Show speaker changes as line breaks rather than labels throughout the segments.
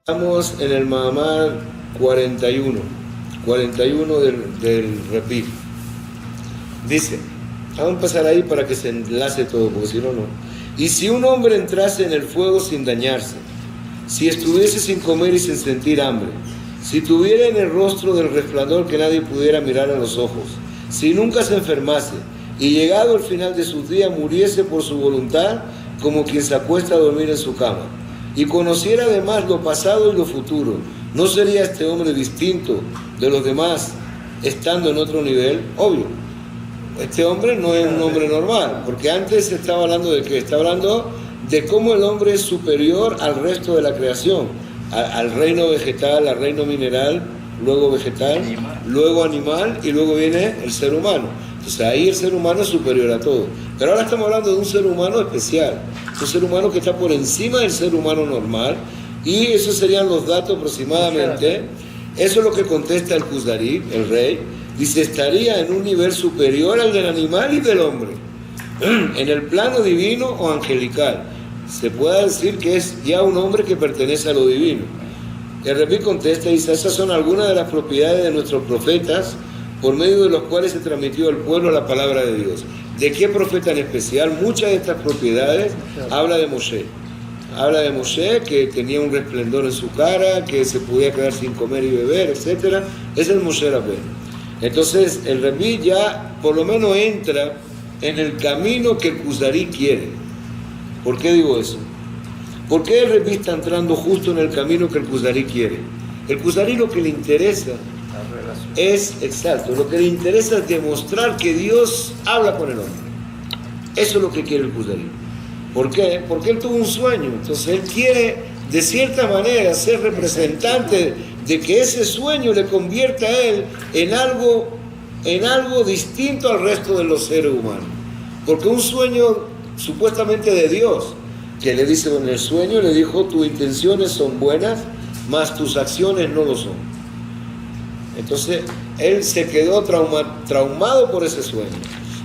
Estamos en el Mahamar 41 del Repí. Dice, vamos a pasar ahí para que se enlace todo, porque si no, no. Y si un hombre entrase en el fuego sin dañarse, si estuviese sin comer y sin sentir hambre, si tuviera en el rostro del resplandor que nadie pudiera mirar a los ojos, si nunca se enfermase y llegado el final de sus días muriese por su voluntad, como quien se acuesta a dormir en su cama, y conociera además lo pasado y lo futuro, ¿no sería este hombre distinto de los demás estando en otro nivel? Obvio, este hombre no es un hombre normal, porque antes se estaba hablando de qué, está hablando de cómo el hombre es superior al resto de la creación, al reino vegetal, al reino mineral, luego vegetal, luego animal y luego viene el ser humano. Entonces ahí el ser humano es superior a todo. Pero ahora estamos hablando de un ser humano especial, un ser humano que está por encima del ser humano normal, y esos serían los datos aproximadamente. Eso es lo que contesta el Kuzari, el rey. Dice, estaría en un nivel superior al del animal y del hombre, en el plano divino o angelical. Se puede decir que es ya un hombre que pertenece a lo divino. El Rebí contesta y dice, esas son algunas de las propiedades de nuestros profetas, por medio de los cuales se transmitió al pueblo la palabra de Dios. ¿De qué profeta en especial? Muchas de estas propiedades habla de Moshe. Habla de Moshe, que tenía un resplandor en su cara, que se podía quedar sin comer y beber, etc. Es el Moshe Rabbeinu. Entonces el Rebí ya por lo menos entra en el camino que el Kuzari quiere. ¿Por qué digo eso? ¿Por qué el Rebí está entrando justo en el camino que el Kuzari quiere? El Kuzari lo que le interesa es, exacto, lo que le interesa es demostrar que Dios habla con el hombre. Eso es lo que quiere el Kuzari. ¿Por qué? Porque él tuvo un sueño. Entonces él quiere, de cierta manera, ser representante de que ese sueño le convierta a él en algo distinto al resto de los seres humanos. Porque un sueño supuestamente de Dios, que le dice en el sueño, le dijo, tus intenciones son buenas, mas tus acciones no lo son. Entonces él se quedó traumado por ese sueño.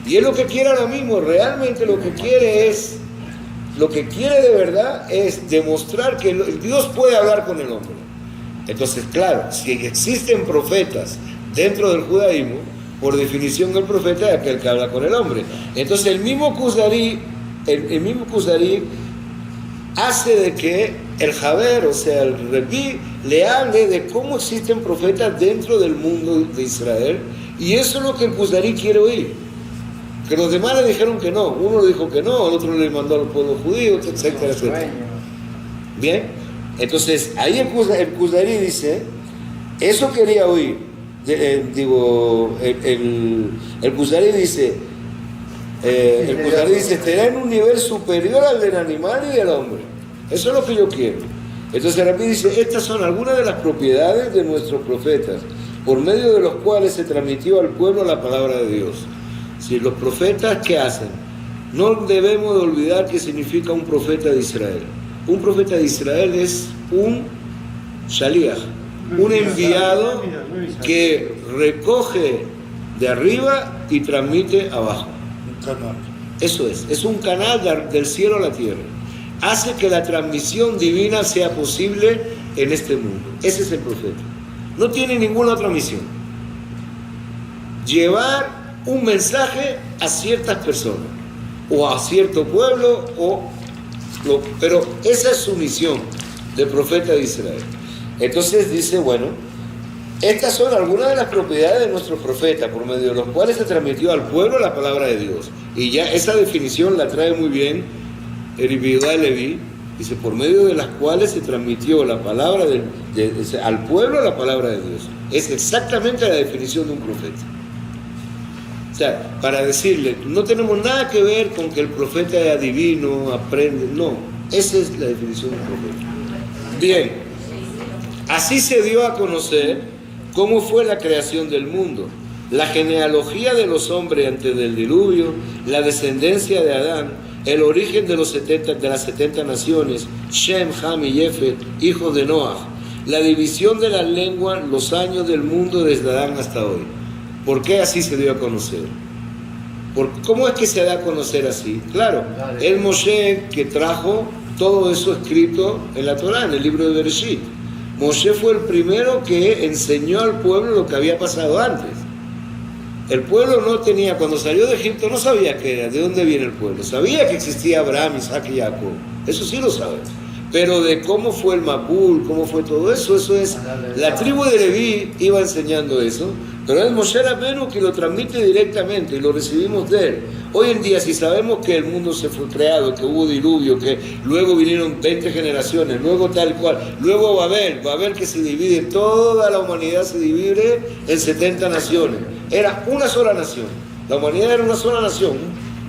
Y él lo que quiere ahora mismo, realmente lo que quiere de verdad es demostrar que Dios puede hablar con el hombre. Entonces, claro, si existen profetas dentro del judaísmo, por definición el profeta es aquel que habla con el hombre. Entonces el mismo Kuzari hace de que el Jaber, o sea, el Rebí, le hable de cómo existen profetas dentro del mundo de Israel, y eso es lo que el Kuzari quiere oír. Que los demás le dijeron que no, uno le dijo que no, el otro le mandó al pueblo judío, etcétera, etcétera. Bien, entonces ahí el Kuzari dice, eso quería oír. El Kuzari dice, estará en un nivel superior al del animal y del hombre. Eso es lo que yo quiero. Entonces el Rabí dice, estas son algunas de las propiedades de nuestros profetas, por medio de los cuales se transmitió al pueblo la palabra de Dios. Si los profetas, ¿qué hacen? No debemos de olvidar qué significa un profeta de Israel. Un profeta de Israel es un shaliach, un enviado que recoge de arriba y transmite abajo. Eso es un canal del cielo a la tierra. Hace que la transmisión divina sea posible en este mundo. Ese es el profeta. No tiene ninguna otra misión. Llevar un mensaje a ciertas personas, o a cierto pueblo, pero esa es su misión de profeta de Israel. Entonces dice, bueno, estas son algunas de las propiedades de nuestros profetas, por medio de los cuales se transmitió al pueblo la palabra de Dios. Y ya esa definición la trae muy bien el Yehuda Leví, dice, por medio de las cuales se transmitió la palabra al pueblo la palabra de Dios. Es exactamente la definición de un profeta. O sea, para decirle, no tenemos nada que ver con que el profeta es adivino, aprende, no, esa es la definición de un profeta. Bien, así se dio a conocer cómo fue la creación del mundo, la genealogía de los hombres antes del diluvio, la descendencia de Adán, el origen de las 70 naciones, Shem, Ham y Jefet, hijos de Noah, la división de las lenguas, los años del mundo desde Adán hasta hoy. ¿Por qué así se dio a conocer? ¿Cómo es que se da a conocer así? Claro, el Moshe que trajo todo eso escrito en la Torá, en el libro de Bereshit. Moshe fue el primero que enseñó al pueblo lo que había pasado antes. El pueblo no tenía, cuando salió de Egipto no sabía qué era, de dónde viene el pueblo. Sabía que existía Abraham, Isaac y Jacob. Eso sí lo sabe. Pero de cómo fue el Mapul, cómo fue todo eso, eso es... La tribu de Leví iba enseñando eso, pero es Moshe Rabbeinu que lo transmite directamente y lo recibimos de él. Hoy en día, si sabemos que el mundo se fue creado, que hubo diluvio, que luego vinieron 20 generaciones, luego tal cual, luego Babel que se divide, toda la humanidad se divide en 70 naciones. Era una sola nación, la humanidad era una sola nación,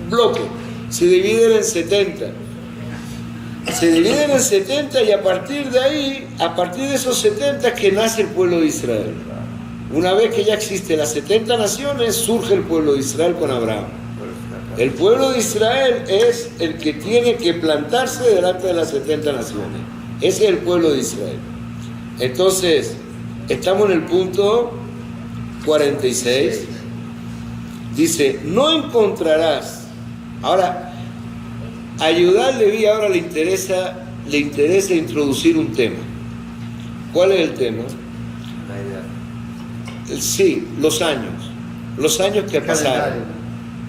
un bloque, se dividen en 70. Se dividen en 70 y a partir de ahí, a partir de esos 70 es que nace el pueblo de Israel. Una vez que ya existen las 70 naciones, surge el pueblo de Israel con Abraham. El pueblo de Israel es el que tiene que plantarse delante de las 70 naciones. Ese es el pueblo de Israel. Entonces, estamos en el punto 46. Dice, no encontrarás. Ahora, ayudar Leví ahora le interesa introducir un tema. ¿Cuál es el tema? Sí, los años que pasaron.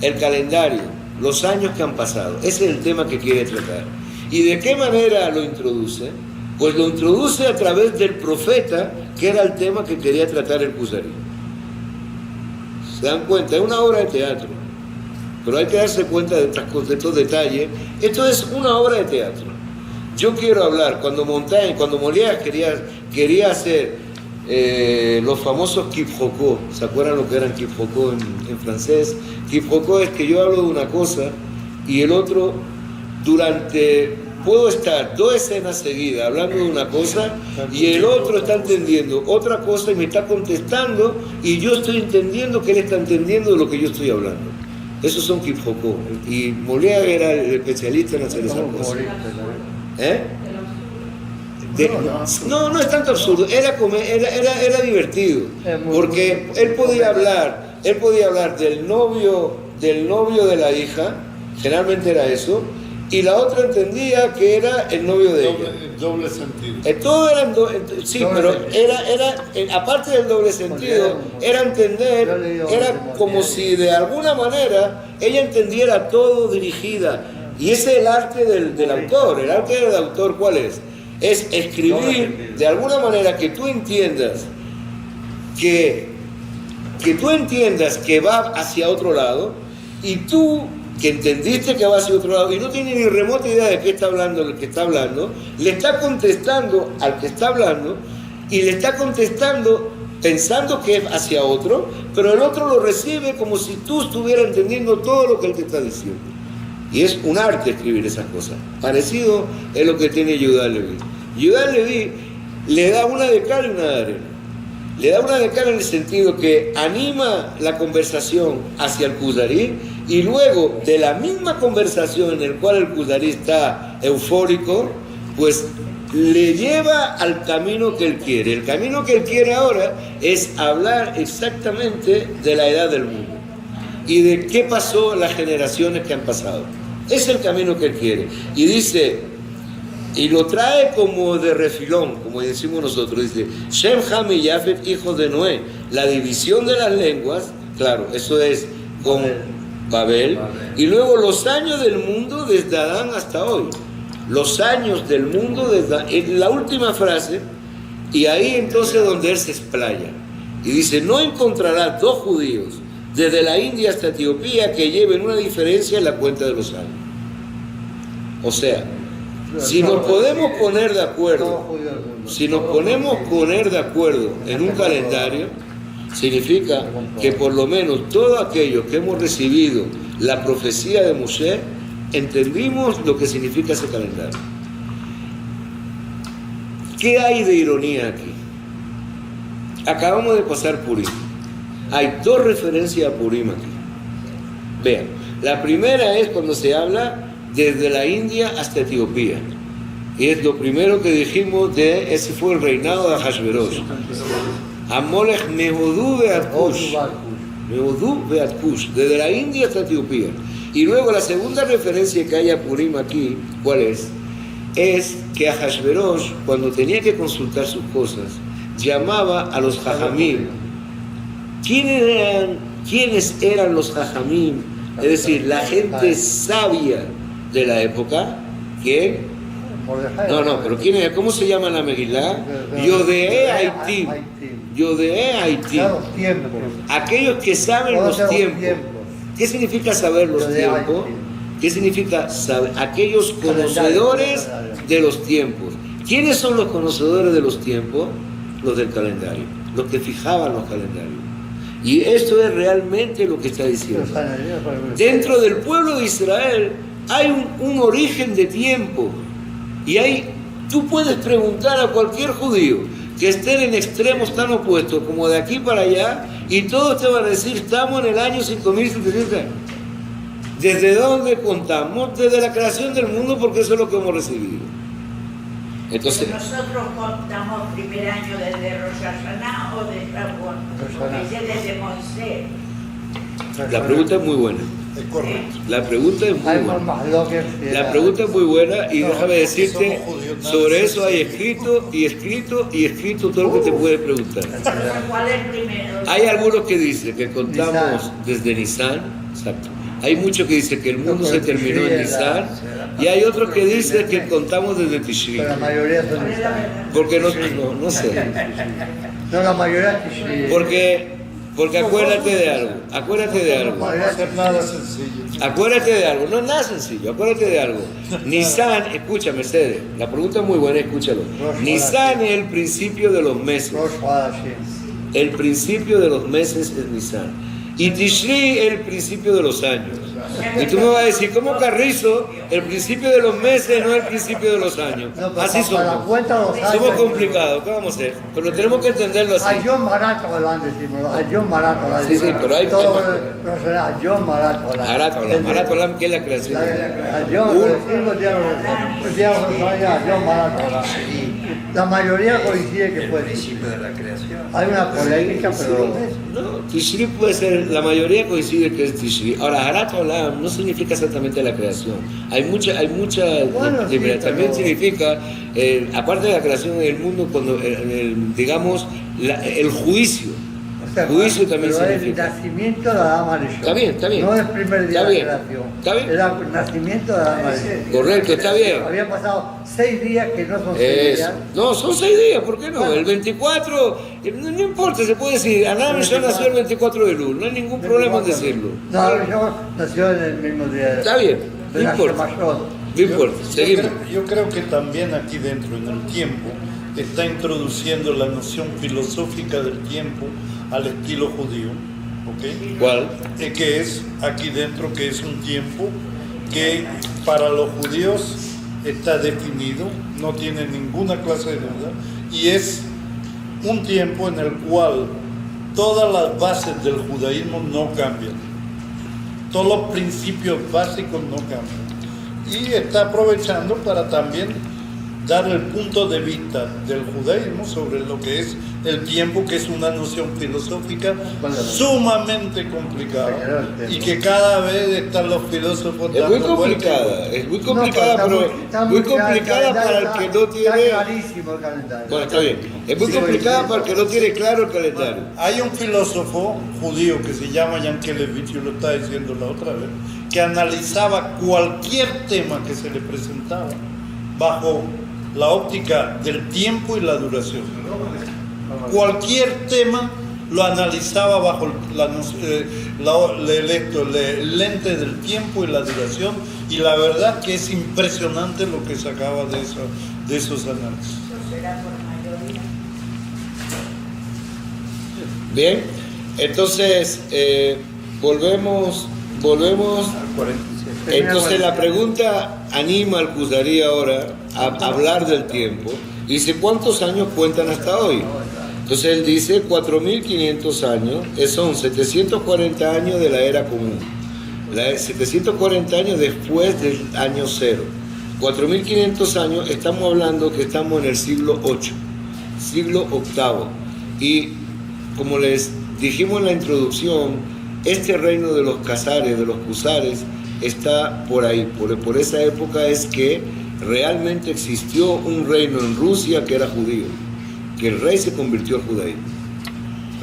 El calendario, los años que han pasado. Ese es el tema que quiere tratar. ¿Y de qué manera lo introduce? Pues lo introduce a través del profeta, que era el tema que quería tratar el Kuzari. ¿Se dan cuenta? Es una obra de teatro. Pero hay que darse cuenta de estos detalles. Esto es una obra de teatro. Yo quiero hablar, cuando Molière quería hacer los famosos quiproquos, ¿se acuerdan lo que eran quiproquos en francés? Quiproquos es que yo hablo de una cosa y el otro, puedo estar 2 escenas seguidas hablando de una cosa y el otro está entendiendo otra cosa y me está contestando y yo estoy entendiendo que él está entendiendo de lo que yo estoy hablando. Esos son quiproquos. Y Molière era el especialista en hacer esas cosas. No es tanto absurdo, era divertido, porque él podía hablar del novio de la hija, generalmente era eso, y la otra entendía que era el novio de ella.
Doble sentido.
Todo era sí, pero era aparte del doble sentido, era entender, era como si de alguna manera ella entendiera todo dirigida. Y ese es el arte del autor. El arte del autor, ¿cuál es? Es escribir de alguna manera que tú entiendas que va hacia otro lado, y tú que entendiste que va hacia otro lado y no tienes ni remota idea de qué está hablando el que está hablando, le está contestando al que está hablando y le está contestando pensando que es hacia otro, pero el otro lo recibe como si tú estuvieras entendiendo todo lo que él te está diciendo. Y es un arte escribir esas cosas. Parecido es lo que tiene Yehuda Leví. Yehuda Leví le da una de cal y una de arena. Le da una de cal en el sentido que anima la conversación hacia el Kuzari, y luego de la misma conversación en la cual el Kuzari está eufórico, pues le lleva al camino que él quiere. El camino que él quiere ahora es hablar exactamente de la edad del mundo y de qué pasó en las generaciones que han pasado. Es el camino que él quiere. Y dice, y lo trae como de refilón, como decimos nosotros, dice, Shem, Ham y Yafet, hijos de Noé, la división de las lenguas, claro, eso es con Babel, y luego los años del mundo desde Adán hasta hoy. Los años del mundo desde la última frase, y ahí entonces donde él se explaya. Y dice, no encontrarás 2 judíos desde la India hasta Etiopía que lleven una diferencia en la cuenta de los años. O sea, si nos podemos poner de acuerdo, en un calendario, significa que por lo menos todos aquellos que hemos recibido la profecía de Moshe, entendimos lo que significa ese calendario. ¿Qué hay de ironía aquí? Acabamos de pasar Purim. Hay 2 referencias a Purim aquí. Vean, la primera es cuando se habla desde la India hasta Etiopía. Y es lo primero que dijimos ese fue el reinado de Ahasverosh. Amolech Mehodú Beat Kush. Mehodú Beat Kush, desde la India hasta Etiopía. Y luego la segunda referencia que hay a Purim aquí, ¿cuál es? es que Ahasverosh, cuando tenía que consultar sus cosas, llamaba a los Jajamim. ¿Quiénes eran los Jajamim? Es decir, la gente sabia de la época. ¿Quién? No, pero ¿quién es? ¿Cómo se llama la Megilá? Yodee Haitim. Yodee Haitim. Aquellos que saben los tiempos. ¿Qué significa saber los tiempos? ¿Qué significa saber? Aquellos conocedores de los tiempos. ¿Quiénes son los conocedores de los tiempos? Los del calendario, los que fijaban los calendarios. Y esto es realmente lo que está diciendo. Dentro del pueblo de Israel hay un origen de tiempo. Y tú puedes preguntar a cualquier judío que estén en extremos tan opuestos como de aquí para allá, y todos te van a decir, estamos en el año 5700. ¿Desde dónde contamos? Desde la creación del mundo, porque eso es lo que hemos recibido. Entonces,
nosotros contamos primer año desde Rosh Hashanah o de Shavuot, porque desde Moisés.
La pregunta es muy buena.
Es correcto.
La pregunta es muy buena. La pregunta es muy buena, y déjame decirte, sobre eso hay escrito todo lo que te puedes preguntar.
¿Cuál es el primero?
Hay algunos que dicen que contamos desde Nisan, exacto. Hay muchos que dicen que el mundo se terminó en Nisan, y hay otros que dicen que contamos desde Tishri.
Pero la mayoría son Nisan.
Porque no sé.
No, la mayoría es Tishri.
Porque acuérdate de algo.
No va a ser nada sencillo.
Acuérdate de algo, no es nada sencillo, acuérdate de algo. Nisan, escucha Mercedes, la pregunta es muy buena, escúchalo. Nisan es el principio de los meses. El principio de los meses es Nisan. Y Tishri es el principio de los años. Y tú me vas a decir, ¿cómo Carrizo? El principio de los meses no es el principio de los años. Así somos. Somos complicados, ¿qué vamos a hacer? Pero tenemos que entenderlo así.
Ayón Marat Olam, decimos. Ayón Marat Olam.
Sí, pero hay...
Ayón Marat Olam.
Marat Olam, ¿qué es la creación?
Ayón, decimos Ayón Marat Olam. La mayoría coincide que fue el principio de la creación. Hay una polémica, pero...
No, Tishri puede ser, la mayoría coincide que es Tishri. Ahora, Harat Olam no significa exactamente la creación. Hay mucha
bueno, sí,
también significa, aparte de la creación del mundo, cuando, digamos, el juicio.
O sea,
juicio también
pero
significa.
el nacimiento de la dama de Shon.
Está bien.
No es el primer día
Está
de
bien.
la creación.
Está bien.
Era el nacimiento de la dama de Shon.
Correcto, está bien.
Había pasado 6 días que no son 6 días.
No, son 6 días, ¿por qué no?
Bueno.
El 24, no importa, se puede decir, Adam ya nació el 24 de Lul, no hay ningún problema en decirlo.
No, yo nació en el mismo día.
Está bien,
de
no
la
importa.
Shemashot.
No importa, seguimos.
Yo creo que también aquí dentro, en el tiempo, está introduciendo la noción filosófica del tiempo al estilo judío, ¿ok?
¿Cuál?
Que es aquí dentro, que es un tiempo que para los judíos está definido, no tiene ninguna clase de duda, y es un tiempo en el cual todas las bases del judaísmo no cambian, todos los principios básicos no cambian, y está aprovechando para también dar el punto de vista del judaísmo sobre lo que es el tiempo, que es una noción filosófica sumamente complicada y que cada vez están los filósofos
Es muy
dando
complicada,
vueltas.
es muy complicada, pero muy complicada para el que no
Está
tiene...
clarísimo el calendario.
Bueno, está bien, es muy complicada para el que no tiene claro el calendario.
Hay un filósofo judío que se llama Yankelevich, yo lo estaba diciendo la otra vez, que analizaba cualquier tema que se le presentaba bajo la óptica del tiempo y la duración. Cualquier tema lo analizaba bajo el lente del tiempo y la duración, y la verdad que es impresionante lo que sacaba de esos análisis.
Eso será por mayoría.
Bien, entonces volvemos. Entonces la pregunta anima al Kuzari ahora a hablar del tiempo. Dice, ¿cuántos años cuentan hasta hoy? Entonces él dice 4.500 años, son 740 años de la era común. 740 años después del año cero. 4.500 años, estamos hablando que estamos en el siglo VIII, siglo VIII. Y como les dijimos en la introducción, este reino de los Khazares, de los Kuzares, está por ahí. Por esa época es que realmente existió un reino en Rusia que era judío, que el rey se convirtió al judaísmo.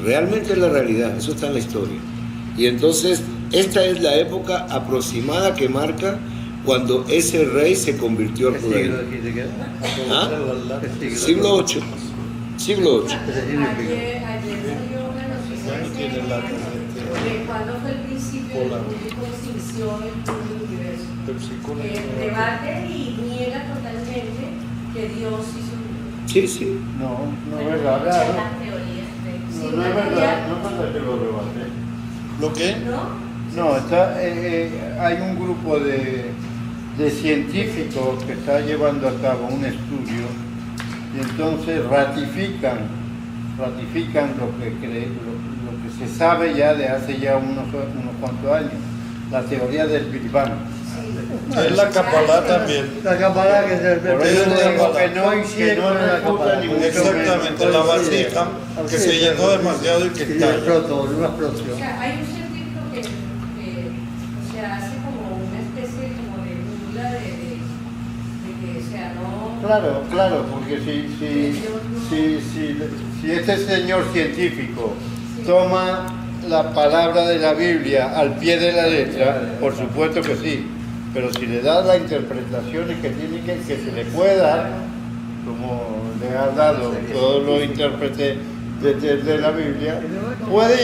Realmente es la realidad, eso está en la historia. Y entonces, esta es la época aproximada que marca cuando ese rey se convirtió al
¿Qué siglo
judaísmo.
dijiste que era?
¿Ah?
¿Qué
Siglo VIII. Siglo VIII.
Ayer salió una noticia de cuándo fue el principio de la extinción del universo. Debate y niega totalmente que Dios hizo el universo.
Sí, sí.
No, no es verdad.
Las teorías de-
No, no es verdad, no es verdad que lo rebate.
¿Lo qué?
¿No?
No, hay un grupo de científicos que está llevando a cabo un estudio y entonces ratifican lo que se sabe ya de hace ya unos cuantos años, la teoría del Big Bang.
Es la Kabbalah también.
La cámara que se
Por
Es
eso
la
digo
Kabbalah.
que no refuta ni mucho
Exactamente, la vasija que se llenó demasiado y que
y
estalla.
explotó, una
O
explosión.
sea, hay un científico que o sea, hace como una especie como de burla de que, o sea, no...
Claro, porque si este señor científico toma la palabra de la Biblia al pie de la letra, por supuesto que sí, pero si le das las interpretaciones que se le puede dar, como le ha dado todos los intérpretes de la Biblia, puede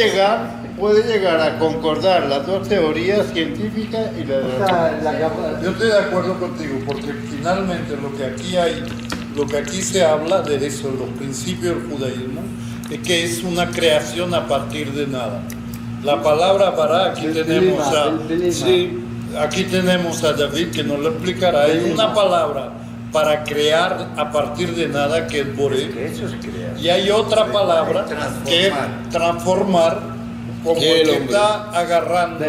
llegar a concordar las dos teorías científicas y la de
O sea, la cámara.
Yo estoy de acuerdo contigo, porque finalmente lo que aquí se habla de eso, los principios del judaísmo, es que es una creación a partir de nada. La palabra bara, aquí tenemos a David que nos lo explicará, es una palabra para crear a partir de nada, que es boré, y hay otra palabra que es transformar, como
Que el
que
hombre.
está agarrando,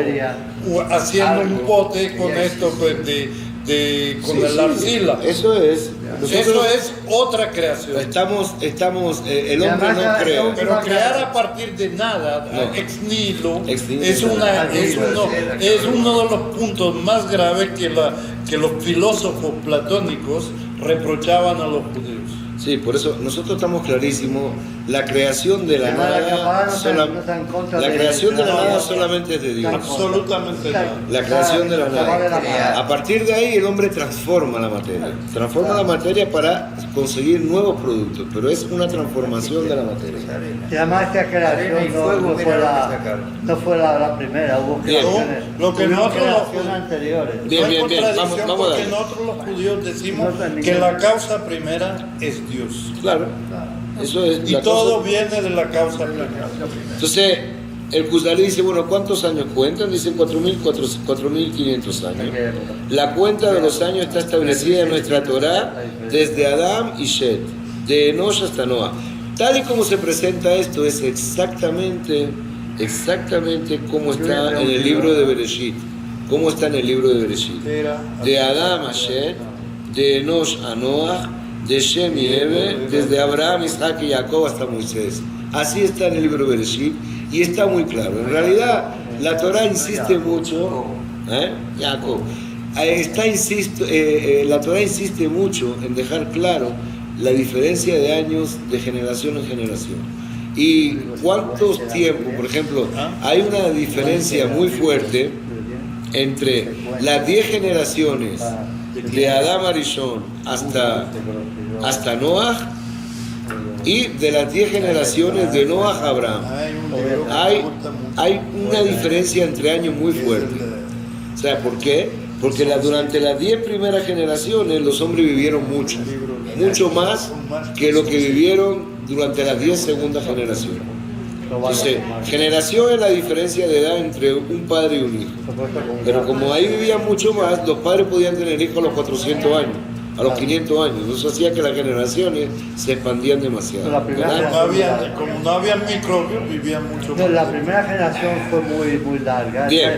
haciendo un pote con esto, pues, con
Sí,
la
sí,
arcila.
Eso es.
Eso es otra creación.
El hombre no crea.
Pero crear a partir de nada,
No.
ex nihilo,
Ex nihilo.
es uno de los puntos más graves que los filósofos platónicos reprochaban a los judíos.
Sí, por eso nosotros estamos clarísimos, la creación de la nada, la creación de la nada solamente es de Dios.
Absolutamente nada.
La creación de la nada. A partir de ahí el hombre transforma la materia. Transforma la materia para conseguir nuevos productos, pero es una transformación de la materia.
Y además esta creación no fue la primera, hubo
Bien.
creaciones.
Lo que
hubo
nosotros
creaciones
los-
anteriores.
Bien,
No hay
bien, bien.
contradicción,
Vamos a
porque
darle.
nosotros los judíos decimos
No está
que
ninguna-
la causa primera es Dios.
Claro, eso es
Y
la
todo
cosa.
viene de la causa primera.
Entonces, el Kuzari dice, bueno, ¿cuántos años cuentan? Dicen 4.500 años. La cuenta de los años está establecida en nuestra Torá desde Adán y Shet, de Enosh hasta Noah. Tal y como se presenta esto, es exactamente como está en el libro de Bereshit. ¿Cómo está en el libro de Bereshit? De Adán a Shet, de Enosh a Noah, de Shem y Eve, desde Abraham, Isaac y Jacob hasta Moisés. Así está en el libro de Bereshit y está muy claro. En realidad, la Torá insiste mucho, Jacob, la Torá insiste mucho en dejar claro la diferencia de años de generación en generación. Y cuántos tiempos, por ejemplo, hay una diferencia muy fuerte entre las 10 generaciones de Adán Arishon hasta Noah y de las 10 generaciones de Noah a Abraham. Hay una diferencia entre años muy fuerte. O sea, ¿por qué? Porque durante las 10 primeras generaciones los hombres vivieron mucho más que lo que vivieron durante las 10 segundas generaciones. Entonces, generación es la diferencia de edad entre un padre y un hijo. Pero como ahí vivían mucho más, los padres podían tener hijos a los 400 años, a los 500 años. Eso hacía que las generaciones se expandían demasiado. ¿Verdad?
Como no había microbios, vivían mucho más.
La primera generación fue muy larga.
Bien.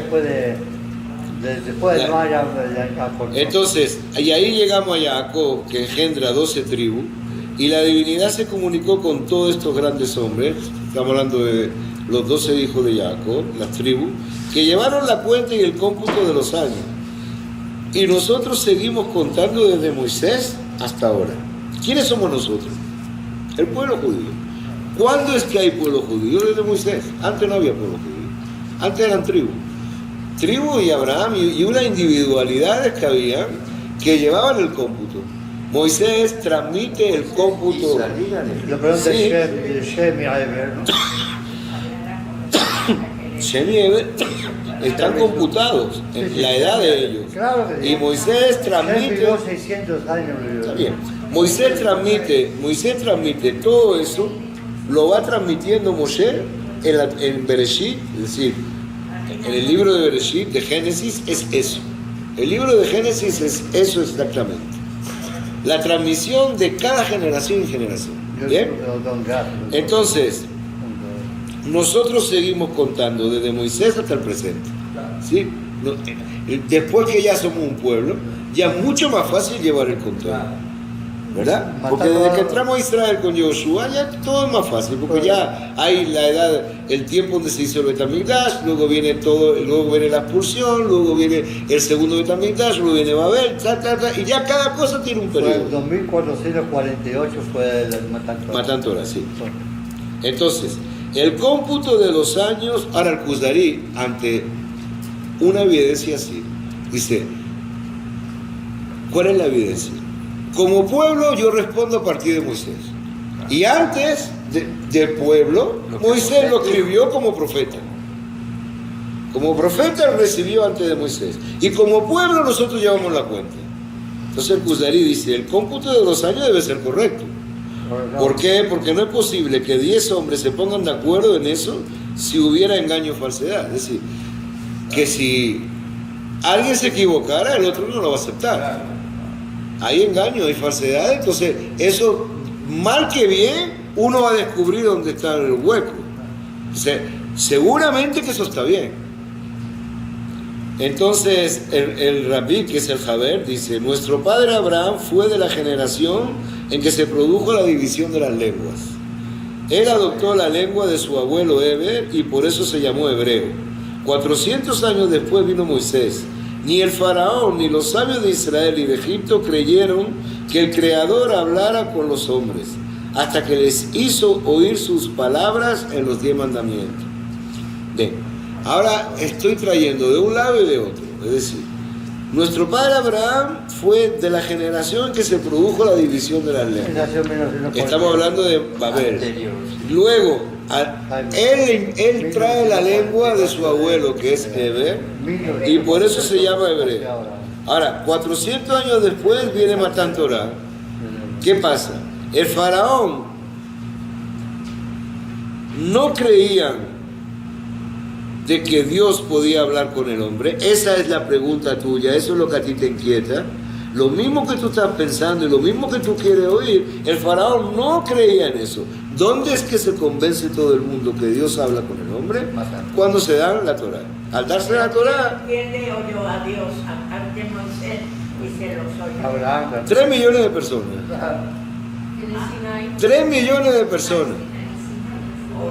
Después de Noah ya cortó.
Entonces, y ahí llegamos a Jacob, que engendra 12 tribus, y la divinidad se comunicó con todos estos grandes hombres. Estamos hablando de los 12 hijos de Jacob, las tribus, que llevaron la cuenta y el cómputo de los años. Y nosotros seguimos contando desde Moisés hasta ahora. ¿Quiénes somos nosotros? El pueblo judío. ¿Cuándo es que hay pueblo judío? Desde Moisés. Antes no había pueblo judío. Antes eran tribus. Tribu y Abraham y unas individualidades que había que llevaban el cómputo. Moisés transmite el cómputo.
Lo pregunta
Sí.
Shem y Eber, ¿no?
Shem y Eber están computados en la edad de ellos.
Claro que sí.
Y Moisés
Shem
transmite.
vivió 600 años.
Está bien. Moisés transmite todo eso, lo va transmitiendo Moshe en Bereshit, es decir, en el libro de Bereshit, de Génesis, es eso. El libro de Génesis es eso exactamente. La transmisión de cada generación y generación. ¿Bien? Entonces, nosotros seguimos contando desde Moisés hasta el presente. ¿Sí? Después que ya somos un pueblo, ya es mucho más fácil llevar el control. ¿Verdad? Porque desde que entramos a Israel con Yoshua ya todo es más fácil, porque ya hay la edad, el tiempo donde se hizo el Betamigdash, luego viene la expulsión, luego viene el segundo Betamigdash, luego viene Babel, y ya cada cosa tiene un
Fue
periodo.
en 2448 fue el Matan Torah.
Matan Torah, sí. Entonces, el cómputo de los años, ahora el Kuzari, ante una evidencia así, dice, ¿cuál es la evidencia? Como pueblo yo respondo a partir de Moisés. Y antes del pueblo, Moisés lo escribió como profeta. Como profeta lo recibió antes de Moisés. Y como pueblo nosotros llevamos la cuenta. Entonces el Kuzari dice, el cómputo de los años debe ser correcto. ¿Por qué? Porque no es posible que 10 hombres se pongan de acuerdo en eso si hubiera engaño o falsedad. Es decir, que si alguien se equivocara, el otro no lo va a aceptar. Hay engaño, hay falsedad, entonces eso, mal que bien, uno va a descubrir dónde está el hueco. O sea, seguramente que eso está bien. Entonces el rabí, que es el Jaber, dice, nuestro padre Abraham fue de la generación en que se produjo la división de las lenguas. Él adoptó la lengua de su abuelo Eber y por eso se llamó hebreo. 400 años después vino Moisés. Ni el faraón ni los sabios de Israel y de Egipto creyeron que el Creador hablara con los hombres, hasta que les hizo oír sus palabras en los 10 mandamientos. Bien, ahora estoy trayendo de un lado y de otro. Es decir, nuestro padre Abraham fue de la generación en que se produjo la división de las lenguas. Estamos hablando de Babel. Luego, él trae la lengua de su abuelo, que es Eber, y por eso se llama hebreo. Ahora, 400 años después viene Matan Torah. ¿Qué pasa? El faraón no creían de que Dios podía hablar con el hombre. Esa es la pregunta tuya, eso es lo que a ti te inquieta. Lo mismo que tú estás pensando y lo mismo que tú quieres oír, el faraón no creía en eso. ¿Dónde es que se convence todo el mundo que Dios habla con el hombre? Cuando se da la Torah. Al darse la Torah,
¿Quién le oyó a Dios ante Moisés y se los oyó?
Abraham.
3 millones de personas.
En el Sinai.
3 millones de personas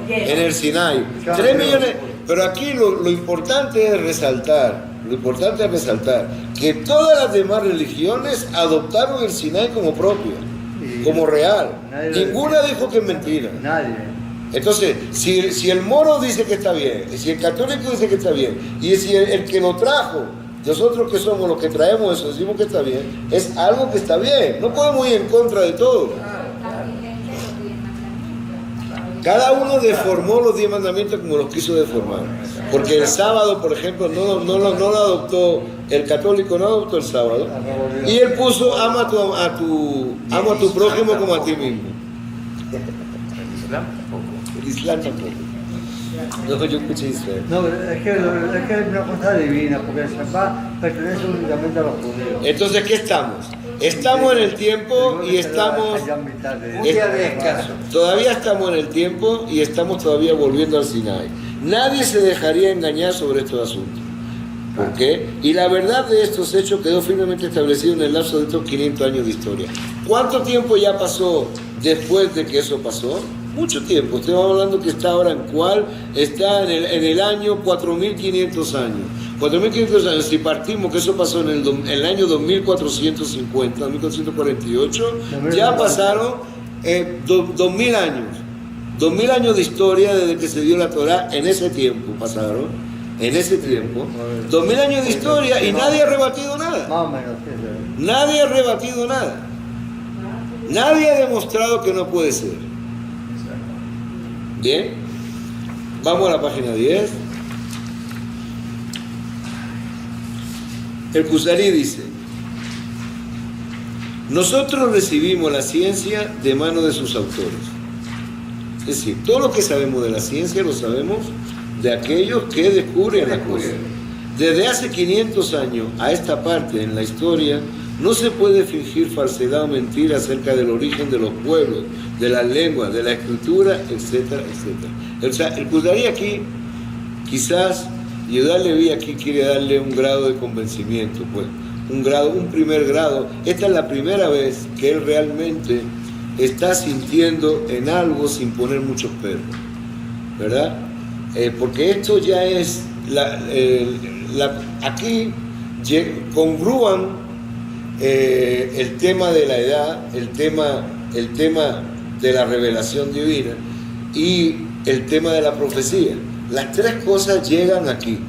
Oye,
en el Sinai. 3 millones. Pero aquí lo importante es resaltar, que todas las demás religiones adoptaron el Sinai como propio, como real. Ninguna dijo que es mentira.
Nadie.
Entonces, si el moro dice que está bien, si el católico dice que está bien, y si el que lo trajo, nosotros que somos los que traemos eso, decimos que está bien, es algo que está bien. No podemos ir en contra de todo. Cada uno deformó los 10 mandamientos como los quiso deformar. Porque el sábado, por ejemplo, no lo adoptó, el católico no adoptó el sábado. Y él puso, ama a tu prójimo como a ti mismo. El Islam tampoco. No, yo escuché Israel.
No, es que es una cosa divina, porque el Shabbat pertenece únicamente a los judíos.
Entonces, ¿qué estamos? Estamos en el tiempo y estamos...
Un día de descanso.
Todavía estamos en el tiempo y estamos todavía volviendo al Sinai. Nadie se dejaría engañar sobre estos asuntos. ¿Por qué? Y la verdad de estos hechos quedó firmemente establecido en el lapso de estos 500 años de historia. ¿Cuánto tiempo ya pasó después de que eso pasó? Mucho tiempo. Estamos hablando que está ahora en cuál, está en el año 4500 años. 4.500 años, si partimos que eso pasó en el año 2450, 2448, ya pasaron 2000 años. 2000 años de historia desde que se dio la Torá, en ese tiempo pasaron, en ese tiempo. 2000 años de historia y nadie ha rebatido nada.
Más o menos, sí.
Nadie ha rebatido nada. Nadie ha demostrado que no puede ser. Bien, vamos a la página 10. El Kuzari dice: nosotros recibimos la ciencia de mano de sus autores. Es decir, todo lo que sabemos de la ciencia lo sabemos de aquellos que descubren las cosas. Desde hace 500 años a esta parte en la historia no se puede fingir falsedad o mentira acerca del origen de los pueblos, de las lenguas, de la escritura, etcétera, etcétera. O sea, el Kuzari aquí, quizás, Yehuda Leví aquí quiere darle un grado de convencimiento, pues, un primer grado. Esta es la primera vez que él realmente está sintiendo en algo sin poner muchos peros, ¿verdad? Porque esto ya es, aquí congrúan el tema de la edad, el tema de la revelación divina y el tema de la profecía. Las tres cosas llegan aquí.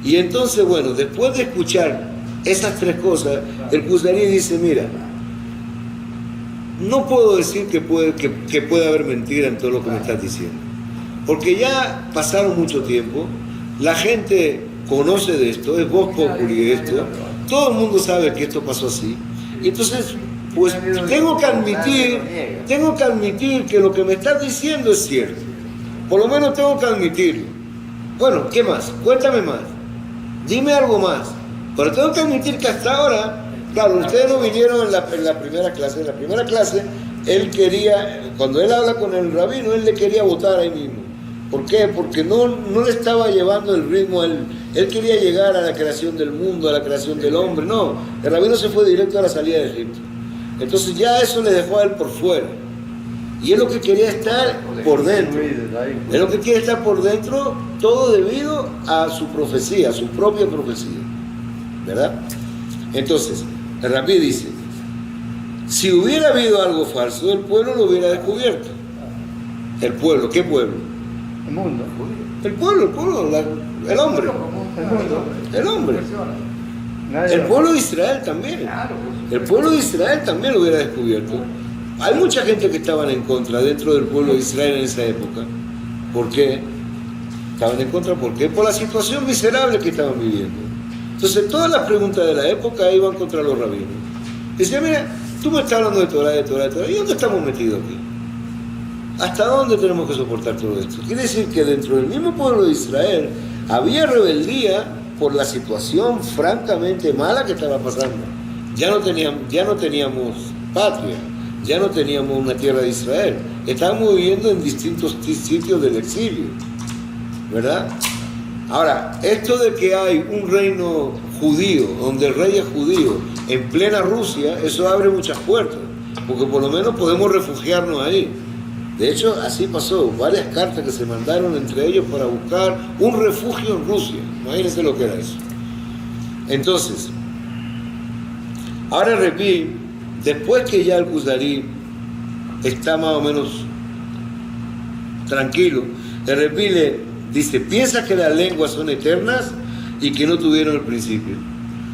Y entonces, bueno, después de escuchar esas tres cosas, el Kuzari dice: mira, no puedo decir que puede haber mentira en todo lo que me estás diciendo, porque ya pasaron mucho tiempo, la gente conoce de esto, es voz populi de esto, todo el mundo sabe que esto pasó así. Entonces, pues tengo que admitir que lo que me estás diciendo es cierto. Por lo menos tengo que admitirlo. Bueno, ¿qué más? Cuéntame más. Dime algo más. Pero tengo que admitir que hasta ahora, claro, ustedes no vinieron en la primera clase. En la primera clase, él quería, cuando él habla con el rabino, él le quería votar ahí mismo. ¿Por qué? Porque no le estaba llevando el ritmo a él. Él quería llegar a la creación del mundo, a la creación del hombre. No, el rabino se fue directo a la salida de Egipto. Entonces ya eso le dejó a él por fuera. Y es lo que quería estar por dentro. Es lo que quiere estar por dentro, todo debido a su profecía, a su propia profecía. ¿Verdad? Entonces, el Rabí dice: si hubiera habido algo falso, el pueblo lo hubiera descubierto. ¿El pueblo? ¿Qué pueblo?
El mundo.
El pueblo, el hombre. El hombre. El pueblo de Israel también. El pueblo de Israel también lo hubiera descubierto. Hay mucha gente que estaban en contra dentro del pueblo de Israel en esa época. ¿Por qué? Estaban en contra, ¿por qué? Por la situación miserable que estaban viviendo. Entonces todas las preguntas de la época iban contra los rabinos. Decían: mira, tú me estás hablando de Torah, ¿y dónde estamos metidos aquí? ¿Hasta dónde tenemos que soportar todo esto? Quiere decir que dentro del mismo pueblo de Israel había rebeldía por la situación francamente mala que estaba pasando. Ya no teníamos patria, ya no teníamos una tierra de Israel. Estábamos viviendo en distintos sitios del exilio, ¿verdad? Ahora, esto de que hay un reino judío, donde el rey es judío, en plena Rusia, eso abre muchas puertas, porque por lo menos podemos refugiarnos ahí. De hecho, así pasó, varias cartas que se mandaron entre ellos para buscar un refugio en Rusia. Imagínense lo que era eso. Entonces, ahora repito, después que ya el Kuzari está más o menos tranquilo, el Rebbi le dice: piensa que las lenguas son eternas y que no tuvieron el principio.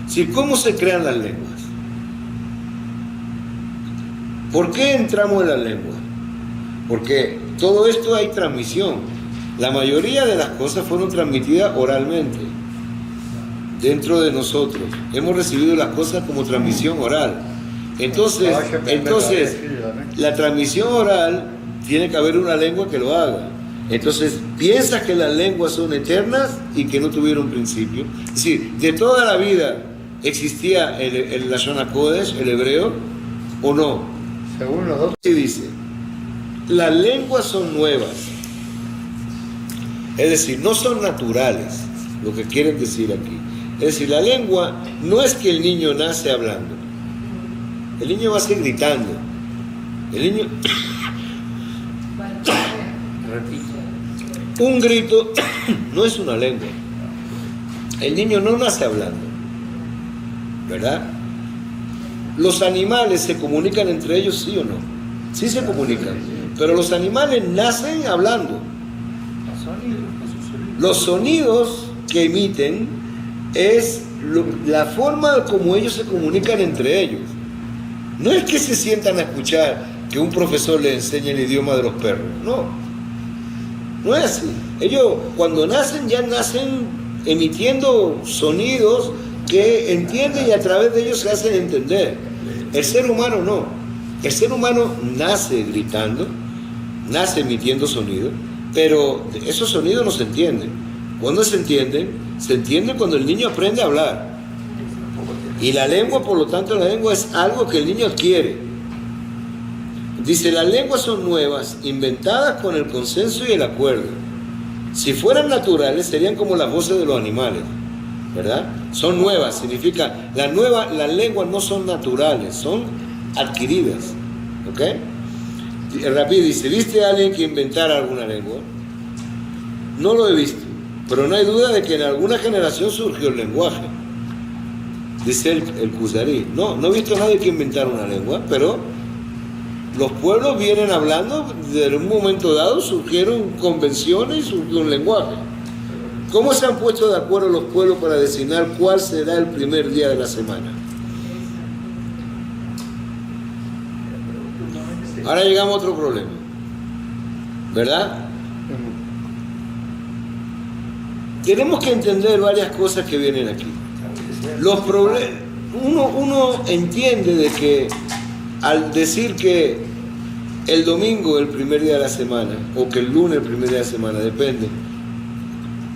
¿Sí? ¿Cómo se crean las lenguas? ¿Por qué entramos en las lenguas? Porque todo esto hay transmisión. La mayoría de las cosas fueron transmitidas oralmente dentro de nosotros. Hemos recibido las cosas como transmisión oral. Entonces, la transmisión oral tiene que haber una lengua que lo haga. Entonces, piensas que las lenguas son eternas y que no tuvieron principio. Es decir, de toda la vida existía el Lashon HaKodesh, el hebreo, ¿o no?
Según los dos.
Sí dice: las lenguas son nuevas. Es decir, no son naturales, lo que quieren decir aquí. Es decir, la lengua no es que el niño nace hablando. El niño va a seguir gritando. El niño... Un grito no es una lengua. El niño no nace hablando, ¿verdad? Los animales se comunican entre ellos, ¿sí o no? Sí se comunican, pero los animales nacen hablando. Los sonidos que emiten es la forma como ellos se comunican entre ellos. No es que se sientan a escuchar que un profesor les enseñe el idioma de los perros, no es así. Ellos cuando nacen ya nacen emitiendo sonidos que entienden y a través de ellos se hacen entender. El ser humano no. El ser humano nace gritando, nace emitiendo sonidos, pero esos sonidos no se entienden. ¿Cuándo se entienden? Se entiende cuando el niño aprende a hablar. Y la lengua, por lo tanto, la lengua es algo que el niño adquiere. Dice, las lenguas son nuevas, inventadas con el consenso y el acuerdo. Si fueran naturales, serían como las voces de los animales, ¿verdad? Son nuevas, significa, las lenguas no son naturales, son adquiridas, ¿ok? El Rabí dice, ¿viste a alguien que inventara alguna lengua? No lo he visto, pero no hay duda de que en alguna generación surgió el lenguaje. Dice el Kuzari, no he visto a nadie que inventara una lengua, pero los pueblos vienen hablando, desde un momento dado surgieron convenciones y surgió un lenguaje. ¿Cómo se han puesto de acuerdo los pueblos para designar cuál será el primer día de la semana? Ahora llegamos a otro problema, ¿verdad? Tenemos que entender varias cosas que vienen aquí. Los problemas, uno entiende de que al decir que el domingo es el primer día de la semana o que el lunes es el primer día de la semana, depende.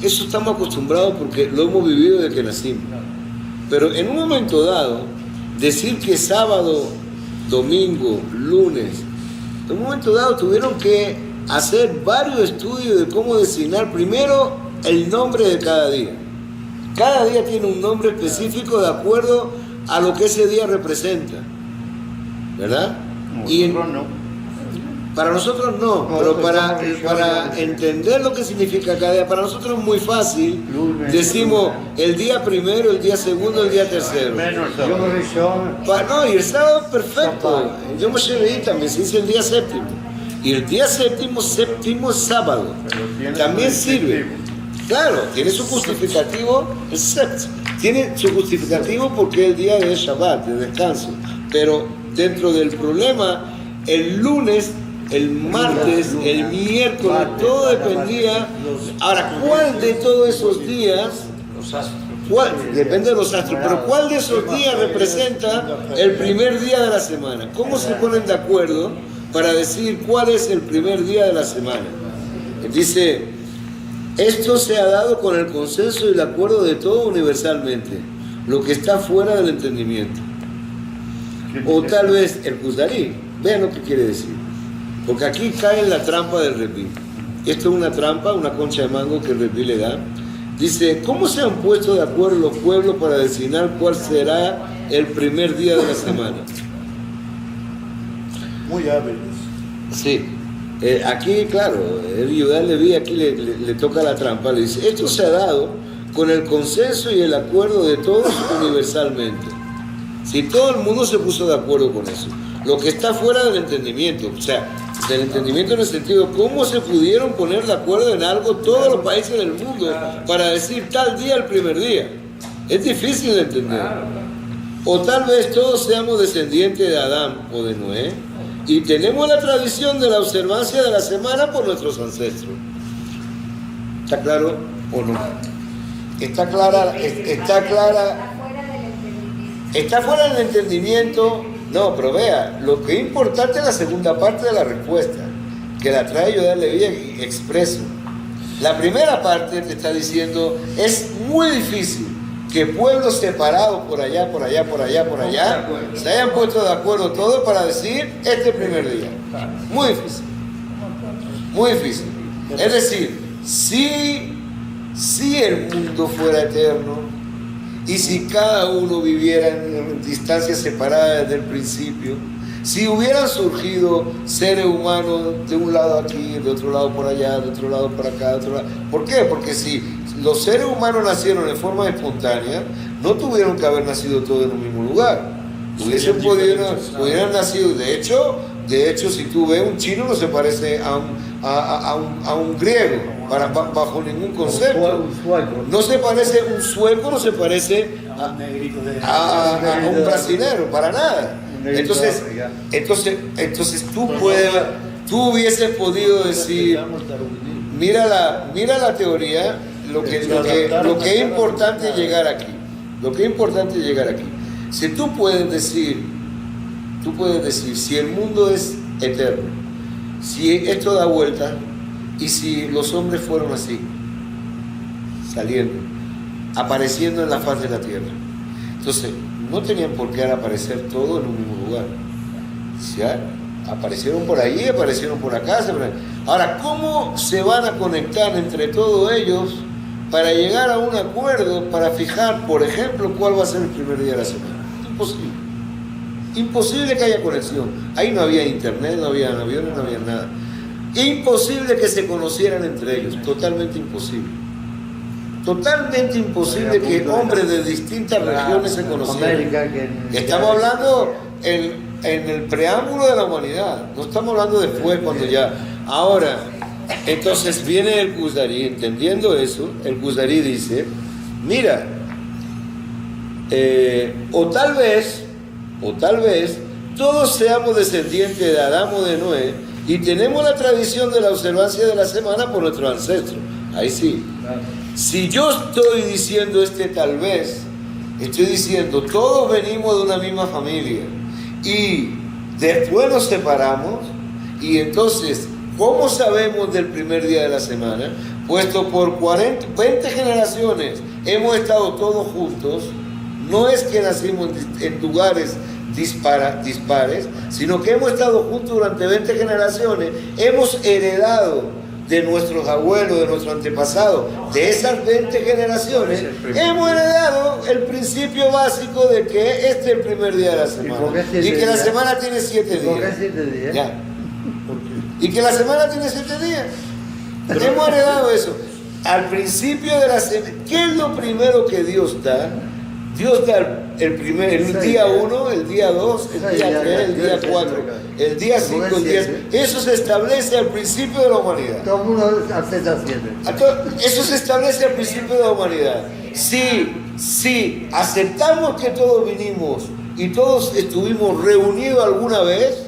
Eso estamos acostumbrados porque lo hemos vivido desde que nacimos. Pero en un momento dado, decir que sábado, domingo, lunes, en un momento dado tuvieron que hacer varios estudios de cómo designar primero el nombre de cada día. Cada día tiene un nombre específico de acuerdo a lo que ese día representa, ¿verdad? Para nosotros no, pero para entender lo que significa cada día, para nosotros es muy fácil. Decimos el día primero, el día segundo, el día tercero. No, y el sábado es perfecto. Yo me llevé también, se dice el día séptimo. Y el día séptimo es sábado. También sirve. Claro, tiene su justificativo, el séptimo. Tiene su justificativo porque es el día de Shabbat, de descanso. Pero dentro del problema, el lunes, el martes, el miércoles, todo dependía. Ahora, ¿cuál de todos esos días? Depende de los astros, pero ¿cuál de esos días representa el primer día de la semana? ¿Cómo se ponen de acuerdo para decir cuál es el primer día de la semana? Dice, esto se ha dado con el consenso y el acuerdo de todo universalmente, lo que está fuera del entendimiento. O tal vez el Kuzari, vean lo que quiere decir. Porque aquí cae en la trampa del Rebbi. Esto es una trampa, una concha de mango que el Rebbi le da. Dice, ¿cómo se han puesto de acuerdo los pueblos para designar cuál será el primer día de la semana?
Muy hábiles.
Sí. Aquí, claro, el Yudá Leví aquí le toca la trampa. Le dice, esto se ha dado con el consenso y el acuerdo de todos universalmente. Si todo el mundo se puso de acuerdo con eso. Lo que está fuera del entendimiento, o sea, del entendimiento en el sentido, ¿cómo se pudieron poner de acuerdo en algo todos los países del mundo para decir tal día el primer día? Es difícil de entender. O tal vez todos seamos descendientes de Adán o de Noé y tenemos la tradición de la observancia de la semana por nuestros ancestros. ¿Está claro o no? Está clara. Está fuera del entendimiento. No, pero vea, lo que es importante es la segunda parte de la respuesta, que la trae Yudá Leví expreso. La primera parte te está diciendo, es muy difícil que pueblos separados por allá, se hayan puesto de acuerdo todos para decir este primer día. Muy difícil. Muy difícil. Es decir, si el mundo fuera eterno, y si cada uno viviera en distancias separadas desde el principio, si hubieran surgido seres humanos de un lado aquí, de otro lado por allá, de otro lado por acá, de otro lado. ¿Por qué? Porque si los seres humanos nacieron en forma espontánea, no tuvieron que haber nacido todos en un mismo lugar. Hubieran nacido, de hecho, si tú ves, un chino no se parece a un griego, bajo ningún concepto. No se parece, un sueco no se parece a un brasilero, para nada. Entonces tú hubieses podido decir, mira la teoría, lo que es importante llegar aquí. Lo que es importante llegar aquí. Si tú puedes decir, si el mundo es eterno, si esto da vuelta, y si los hombres fueron así, saliendo, apareciendo en la faz de la tierra, entonces no tenían por qué aparecer todos en un mismo lugar. ¿Ya? Aparecieron por allí, aparecieron por acá. Ahora, ¿cómo se van a conectar entre todos ellos para llegar a un acuerdo, para fijar, por ejemplo, cuál va a ser el primer día de la semana? Imposible. Imposible que haya conexión. Ahí no había internet, no había aviones, no había nada. Imposible que se conocieran entre ellos. Totalmente imposible. Totalmente imposible que hombres de distintas regiones se conocieran. Estamos hablando en el preámbulo de la humanidad. No estamos hablando después, cuando ya. Ahora, entonces viene el Kuzari, entendiendo eso, el Kuzari dice, mira, o tal vez, todos seamos descendientes de Adán o de Noé y tenemos la tradición de la observancia de la semana por nuestros ancestros. Ahí sí. Si yo estoy diciendo tal vez, estoy diciendo, todos venimos de una misma familia y después nos separamos, y entonces, ¿cómo sabemos del primer día de la semana? Puesto por 20 generaciones hemos estado todos juntos. No es que nacimos en lugares dispares, sino que hemos estado juntos durante 20 generaciones, hemos heredado de nuestros abuelos, de nuestros antepasados, de esas 20 generaciones, hemos heredado el principio básico de que este es el primer día de la semana. Y que la semana tiene 7 días.
¿Por qué 7 días?
Ya. Y que la semana tiene 7 días. Hemos heredado eso. Al principio de la semana, ¿qué es lo primero que Dios da? Dios da el día 1, el día 2, el día 3, el día 4, el día 5, el día 6. Eso se establece al principio de la humanidad.
Todo el mundo acepta 7.
Eso se establece al principio de la humanidad. Si aceptamos que todos vinimos y todos estuvimos reunidos alguna vez,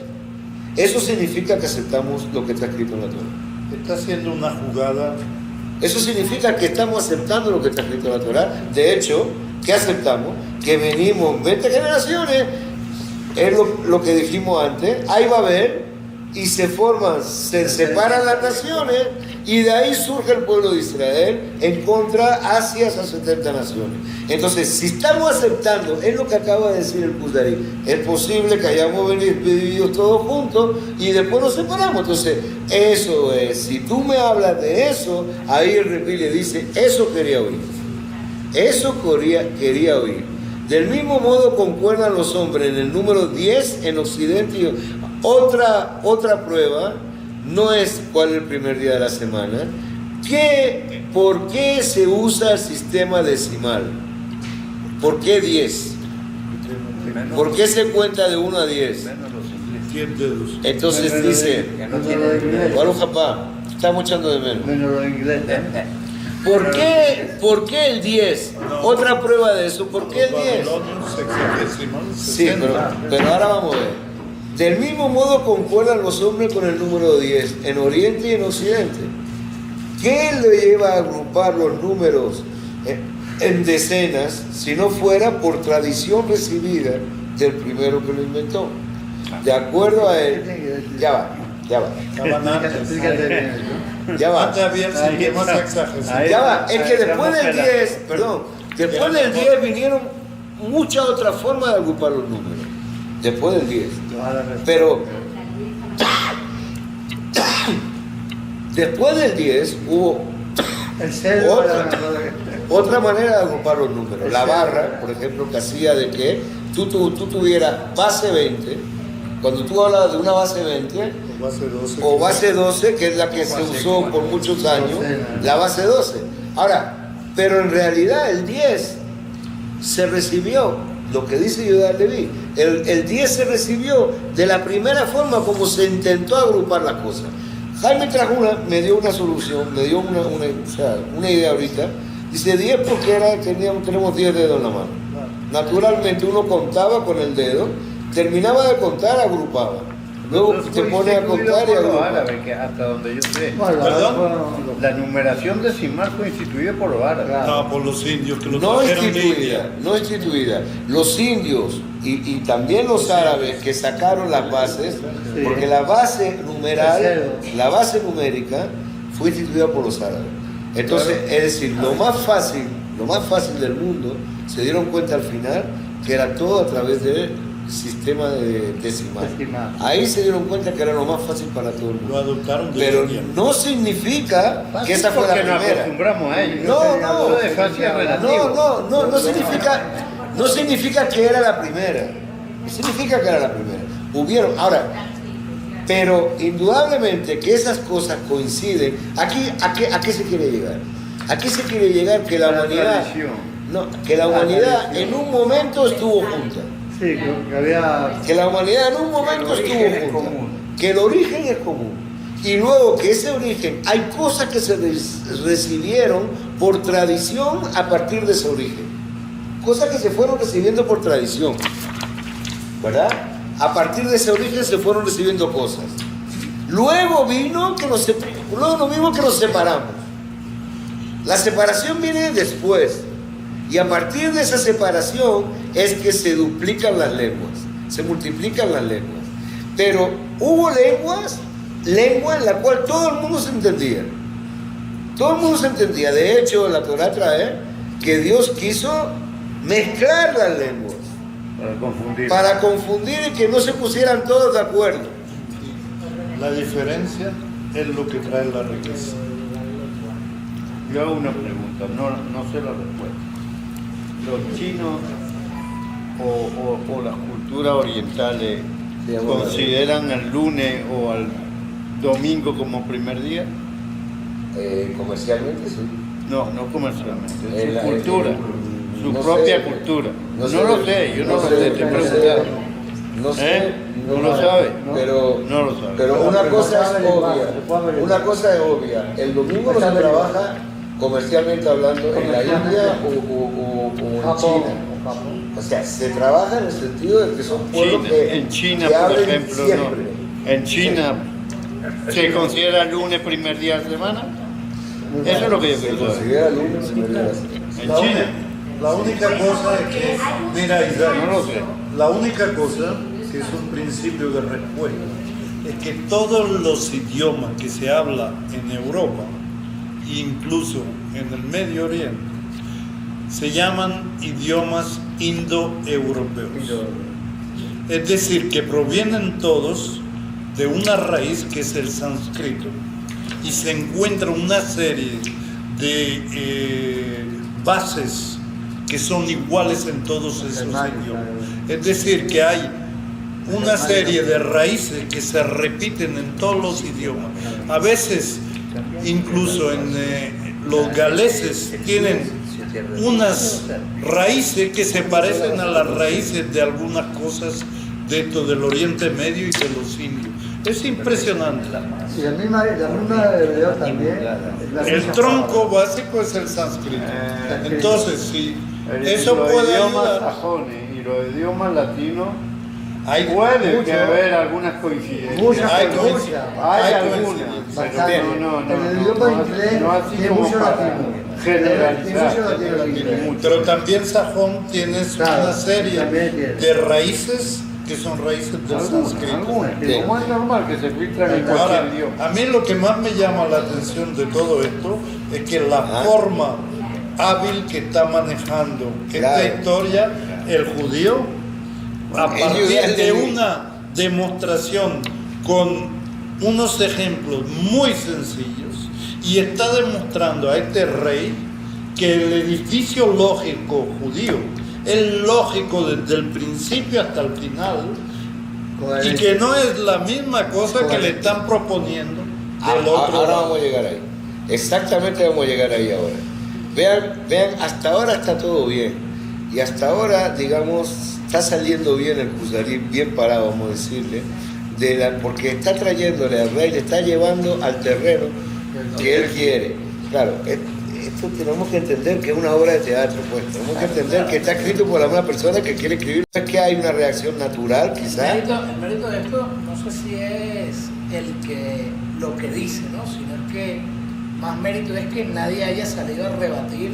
eso significa que aceptamos lo que está escrito en la Torah.
Está haciendo una jugada.
Eso significa que estamos aceptando lo que está escrito en la Torah. De hecho, ¿qué aceptamos? Que venimos 20 generaciones, es lo que dijimos antes, ahí va a haber, y se separan las naciones, y de ahí surge el pueblo de Israel en contra hacia esas 70 naciones. Entonces, si estamos aceptando, es lo que acaba de decir el Kuzari, es posible que hayamos vivido todos juntos y después nos separamos. Entonces, eso es, si tú me hablas de eso, ahí el Rebbi le dice, eso quería oír. Eso quería oír. Del mismo modo concuerdan los hombres en el número 10 en Occidente. Otra prueba no es cuál es el primer día de la semana. ¿Por qué se usa el sistema decimal? ¿Por qué 10? ¿Por qué se cuenta de 1 a 10? Entonces dice, Baruch Hapá, estamos echando de menos.
Menos lo inglés.
¿Por qué el 10? Otra prueba de eso, ¿por qué el 10? Sí, pero ahora vamos a ver. Del mismo modo concuerdan los hombres con el número 10, en Oriente y en Occidente. ¿Qué le lleva a agrupar los números en decenas si no fuera por tradición recibida del primero que lo inventó? De acuerdo a él, ya va. Es que después del 10, después del 10 vinieron muchas otras formas de agrupar los números. Después del 10. Pero después del 10 hubo otra manera de agrupar los números. La barra, por ejemplo, que hacía de que tú tuvieras base 20. Cuando tú hablas de una base 20 o base 12, que es la que se usó por muchos años, la base 12. Ahora, Pero en realidad el 10 se recibió, lo que dice Judá Leví, el 10 se recibió de la primera forma como se intentó agrupar las cosas. Jaime Trajuna me dio una solución, me dio una idea ahorita. Dice 10 porque tenemos 10 dedos en la mano. Naturalmente uno contaba con el dedo, terminaba de contar, agrupaba. Luego te pone a contar y agrupa.
árabes, que hasta donde yo sé.
Bueno,
¿Perdón?
La numeración decimal fue instituida por los árabes.
No, por los indios que lo
No
trajeron de India.
instituida, no instituida. Los indios y también los árabes que sacaron las bases,
Sí.
porque la base numeral, la base numérica fue instituida por los árabes. Entonces, es decir, lo más fácil del mundo, se dieron cuenta al final que era todo a través del sistema de decimal. Ahí se dieron cuenta que era lo más fácil para todo el
Lo
mundo.
adoptaron de
Pero
India.
no significa que esa fue la
Porque nos
primera.
acostumbramos a ello.
No,
Eso es fácil relativo.
No significa que era la primera. Significa que era la primera. Hubieron, ahora, pero indudablemente que esas cosas coinciden. Aquí, ¿a qué se quiere llegar? Aquí se quiere llegar que la humanidad, que la humanidad en un momento estuvo junta.
Sí, que había...
Que la humanidad en un momento estuvo
es
junta.
común.
Que el origen es común. Y luego que ese origen, hay cosas que se recibieron por tradición a partir de ese origen. Cosas que se fueron recibiendo por tradición. ¿Verdad? A partir de ese origen se fueron recibiendo cosas. Luego vino que luego lo mismo que nos separamos. La separación viene después. Y a partir de esa separación es que se duplican las lenguas, se multiplican las lenguas. Pero hubo lengua en la cual todo el mundo se entendía. Todo el mundo se entendía. De hecho, la Torá trae que Dios quiso mezclar las lenguas para confundir y que no se pusieran todos de acuerdo.
La diferencia es lo que trae la riqueza.
Yo hago una pregunta, no sé la respuesta. ¿Los chinos o las culturas orientales consideran al lunes o al domingo como primer día?
Comercialmente sí.
No comercialmente,
En
su
la-
cultura, su
no
propia
sé,
cultura.
no sé,
No lo sé, yo no lo sé, te he preguntado.
No sé,
¿No lo sabe?
pero
No lo sabe.
Pero una cosa es obvia, una cosa es obvia, el domingo no se trabaja comercialmente hablando en la India o en
Japón.
China. O sea, se trabaja en el sentido de que son pueblos
En China,
que
por
abren
ejemplo,
siempre.
no. En China se considera lunes primer día de semana. Eso es lo que yo
Se
quiero saber.
considera lunes, ¿verdad?
En China.
La única cosa es que, mira, Isaac,
No lo sé.
la única cosa que es un principio de respuesta es que todos los idiomas que se hablan en Europa, incluso en el Medio Oriente, se llaman idiomas indoeuropeos. Es decir, que provienen todos de una raíz que es el sánscrito y se encuentra una serie de bases que son iguales en todos esos idiomas. Es decir, que hay una serie de raíces que se repiten en todos los idiomas. A veces, incluso en los galeses tienen unas raíces que se parecen a las raíces de algunas cosas de esto del Oriente Medio y de los indios. Es impresionante.
Y la misma hebreo también.
El tronco básico es el sánscrito. Entonces, sí, eso
los
puede
idiomas
ayudar.
sajones y los idiomas latinos
Hay
puede que haber algunas coincidencias.
Muchas
Hay
coincidencias.
Hay
Hay
algunas,
coincidencias.
pero no,
En el idioma inglés
no así
tiene
como
mucho
para
latino.
generalizar.
Tiene mucho latino el inglés.
Pero también sajón tienes
Claro,
una serie
también tiene.
de raíces que son raíces del sánscrito.
Algunas, que como es normal que se filtran en
Ahora,
cualquier idioma.
a mí lo que más me llama la atención de todo esto es que la forma hábil que está manejando esta
Claro.
historia el judío, a
El
partir
judío-
de una demostración con unos ejemplos muy sencillos, y está demostrando a este rey que el edificio lógico judío es lógico desde el principio hasta el final, y que no es la misma cosa que le están proponiendo del otro
Ahora
lado.
vamos a llegar ahí. Exactamente vamos a llegar ahí ahora. Vean, hasta ahora está todo bien. Y hasta ahora, digamos, está saliendo bien el Kuzari, bien parado, vamos a decirle, porque está trayéndole al rey, le está llevando al terreno que él quiere. Claro, esto tenemos que entender que es una obra de teatro, pues. Tenemos que entender que está escrito por la misma persona que quiere escribir. Es que hay una reacción natural, quizás.
El mérito de esto no sé si es lo que dice, ¿no? Sino que más mérito es que nadie haya salido a rebatir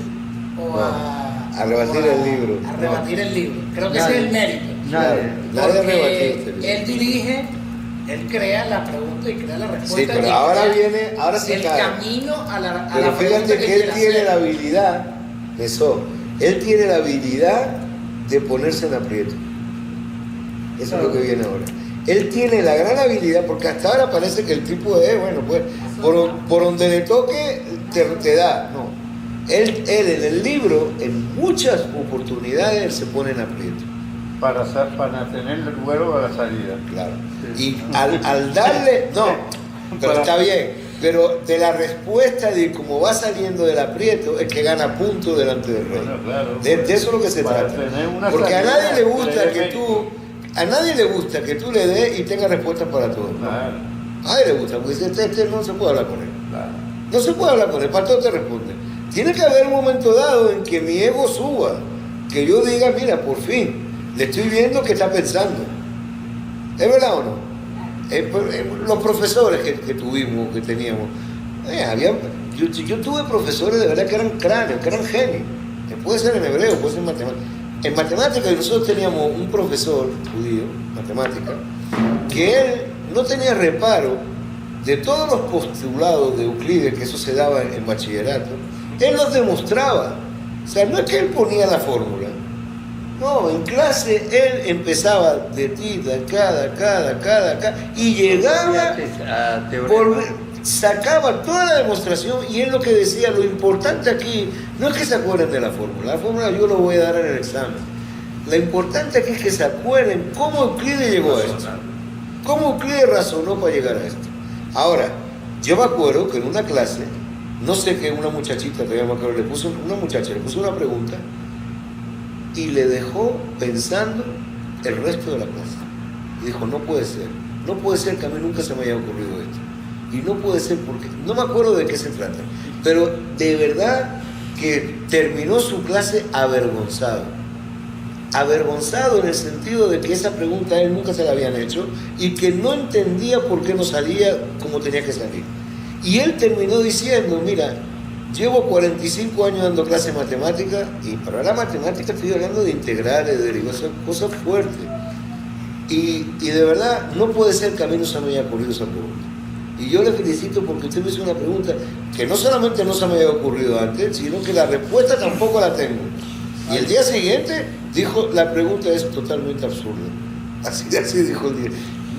o
a rebatir el libro.
A rebatir el libro. Creo que ese es el mérito.
Nadie
Porque él dirige, él crea la pregunta y crea la respuesta.
Sí, pero ahora sí
el
cae.
camino a la
Pero fíjate que él tiene la habilidad, él tiene la habilidad de ponerse en aprieto. Eso es lo que viene ahora. Él tiene la gran habilidad, porque hasta ahora parece que el tipo es, bueno, pues, por donde le toque, te da. No. Él en el libro, en muchas oportunidades, él se pone en aprieto.
Para tener el vuelo a la salida.
Claro. Y al darle, no, pero está bien. Pero de la respuesta de cómo va saliendo del aprieto es que gana puntos delante del rey.
Bueno, claro,
de eso es lo que se trata. Porque a nadie le gusta que tú le des y tengas respuestas para todo.
Claro.
A nadie le gusta, porque este no se puede hablar con él.
Claro.
No se puede hablar con él, para todo te responde. Tiene que haber un momento dado en que mi ego suba, que yo diga, mira, por fin, le estoy viendo que está pensando. ¿Es verdad o no? Los profesores que teníamos, yo tuve profesores de verdad que eran cráneos, que eran genios. Puede ser en hebreo, puede ser en matemáticas. En matemáticas nosotros teníamos un profesor judío, matemática, que él no tenía reparo de todos los postulados de Euclides, que eso se daba en bachillerato, él los demostraba. O sea, no es que él ponía la fórmula. No, en clase él empezaba de tita, cada, y llegaba, sacaba toda la demostración, y él lo que decía, lo importante aquí, no es que se acuerden de la fórmula yo lo voy a dar en el examen. Lo importante aquí es que se acuerden cómo Euclides llegó a esto, cómo Euclides razonó para llegar a esto. Ahora, yo me acuerdo que en una clase, no sé qué, una muchachita, todavía me acuerdo, le puso una pregunta, y le dejó pensando el resto de la clase. Y dijo, no puede ser que a mí nunca se me haya ocurrido esto. Y no puede ser porque, no me acuerdo de qué se trata, pero de verdad que terminó su clase avergonzado. Avergonzado en el sentido de que esa pregunta a él nunca se la habían hecho y que no entendía por qué no salía como tenía que salir. Y él terminó diciendo, mira, llevo 45 años dando clases de matemáticas y para la matemática estoy hablando de integrales, de derivadas, cosas fuertes. Y de verdad no puede ser que a mí no se me haya ocurrido esa pregunta. Y yo le felicito porque usted me hizo una pregunta que no solamente no se me había ocurrido antes, sino que la respuesta tampoco la tengo. Y el día siguiente dijo, la pregunta es totalmente absurda. Así dijo el día.